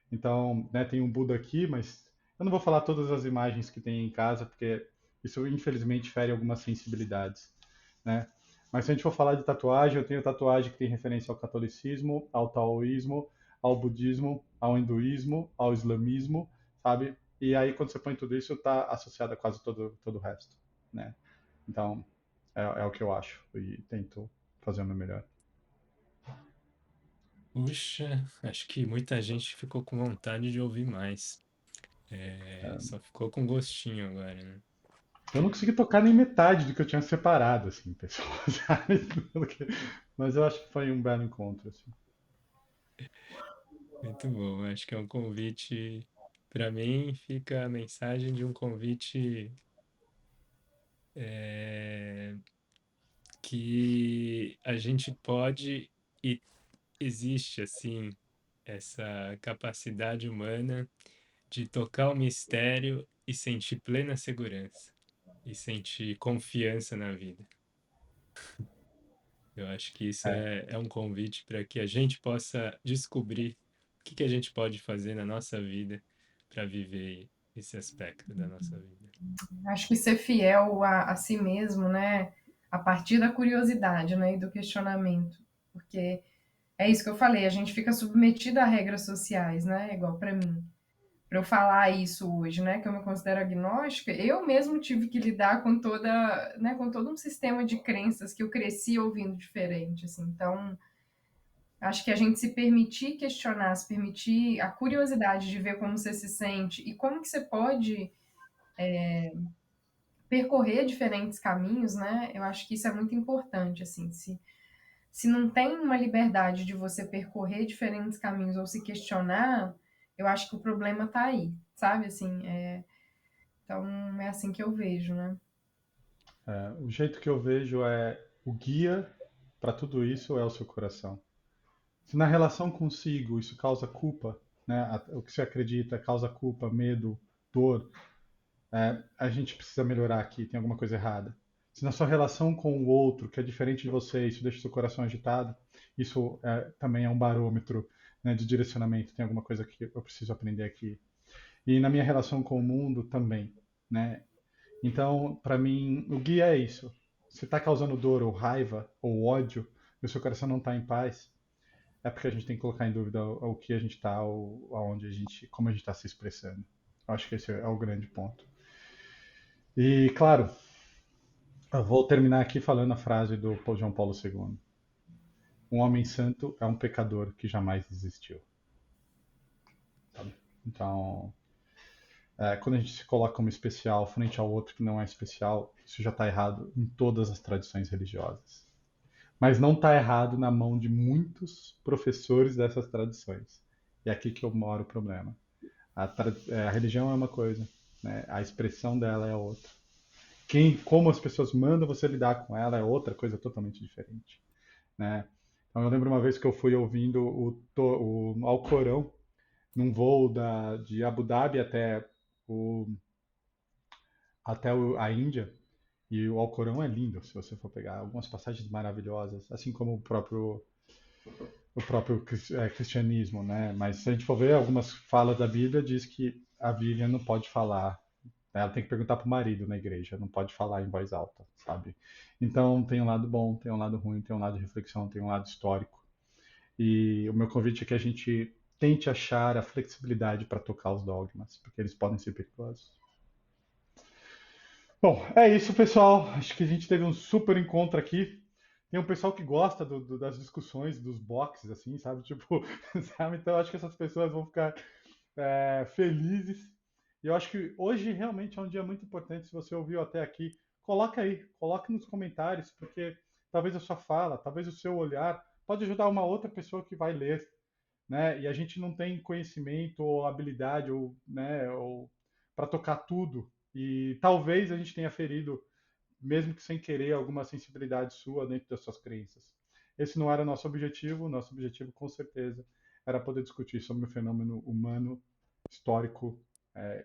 Então, né, tem um Buda aqui, mas eu não vou falar todas as imagens que tem em casa, porque isso infelizmente fere algumas sensibilidades, né? Mas se a gente for falar de tatuagem, eu tenho tatuagem que tem referência ao catolicismo, ao taoísmo, ao budismo, ao hinduísmo, ao islamismo, sabe? E aí quando você põe tudo isso, está associado a quase todo o resto, né? Então, é o que eu acho e tento fazer o meu melhor. Puxa, acho que muita gente ficou com vontade de ouvir mais. Só ficou com gostinho agora, né? Eu não consegui tocar nem metade do que eu tinha separado, assim, pessoal, sabe? Mas eu acho que foi um belo encontro, assim. Muito bom. Acho que é um convite. Para mim, fica a mensagem de um convite é, que a gente pode e existe, assim, essa capacidade humana de tocar o mistério e sentir plena segurança e sentir confiança na vida. Eu acho que isso É, é um convite para que a gente possa descobrir o que que a gente pode fazer na nossa vida para viver esse aspecto da nossa vida. Acho que ser fiel a si mesmo, né? A partir da curiosidade, né? E do questionamento. Porque é isso que eu falei, a gente fica submetido a regras sociais, né? Igual para mim. Para eu falar isso hoje, né, que eu me considero agnóstica, eu mesmo tive que lidar com toda, né, com todo um sistema de crenças que eu cresci ouvindo diferente, assim. Então, acho que a gente se permitir questionar, se permitir a curiosidade de ver como você se sente e como que você pode percorrer diferentes caminhos, né? Eu acho que isso é muito importante, assim. Se não tem uma liberdade de você percorrer diferentes caminhos ou se questionar, eu acho que o problema está aí, sabe? Assim, então é assim que eu vejo, né? o jeito que eu vejo é o guia para tudo isso é o seu coração. Se na relação consigo isso causa culpa, né, o que você acredita causa culpa, medo, dor, a gente precisa melhorar aqui, tem alguma coisa errada. Se na sua relação com o outro, que é diferente de você, isso deixa o seu coração agitado, isso também é um barômetro, né, de direcionamento, tem alguma coisa que eu preciso aprender aqui. E na minha relação com o mundo também, né? Então, para mim, o guia é isso. Se está causando dor ou raiva ou ódio, e o seu coração não está em paz, é porque a gente tem que colocar em dúvida o que a gente está, aonde a gente, como a gente está se expressando. Eu acho que esse é o grande ponto. E, claro, eu vou terminar aqui falando a frase do João Paulo II. Um homem santo é um pecador que jamais existiu. Sabe? Então, quando a gente se coloca como especial frente ao outro que não é especial, isso já está errado em todas as tradições religiosas. Mas não está errado na mão de muitos professores dessas tradições. E é aqui que eu moro o problema. A religião é uma coisa, né? A expressão dela é outra. Como as pessoas mandam você lidar com ela é outra coisa totalmente diferente, né? Então, eu lembro uma vez que eu fui ouvindo o Alcorão num voo de Abu Dhabi o, a Índia. E o Alcorão é lindo, se você for pegar algumas passagens maravilhosas, assim como o próprio cristianismo, né? Mas se a gente for ver algumas falas da Bíblia, diz que a Bíblia não pode falar, né? Ela tem que perguntar para o marido na igreja, não pode falar em voz alta, sabe? Então tem um lado bom, tem um lado ruim, tem um lado de reflexão, tem um lado histórico. E o meu convite é que a gente tente achar a flexibilidade para tocar os dogmas, porque eles podem ser perigosos. Bom, é isso, pessoal. Acho que a gente teve um super encontro aqui. Tem um pessoal que gosta das discussões, dos boxes, assim, sabe? Tipo, sabe? Então acho que essas pessoas vão ficar felizes. E eu acho que hoje realmente é um dia muito importante. Se você ouviu até aqui, coloca aí, coloque nos comentários, porque talvez a sua fala, talvez o seu olhar pode ajudar uma outra pessoa que vai ler, né? E a gente não tem conhecimento ou habilidade ou, né, ou para tocar tudo. E talvez a gente tenha ferido, mesmo que sem querer, alguma sensibilidade sua dentro das suas crenças. Esse não era nosso objetivo com certeza era poder discutir sobre o fenômeno humano, histórico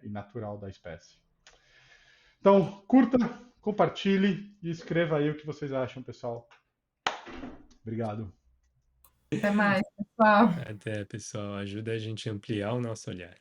e natural da espécie. Então, curta, compartilhe e escreva aí o que vocês acham, pessoal. Obrigado. Até mais, pessoal. Até, pessoal, ajuda a gente a ampliar o nosso olhar.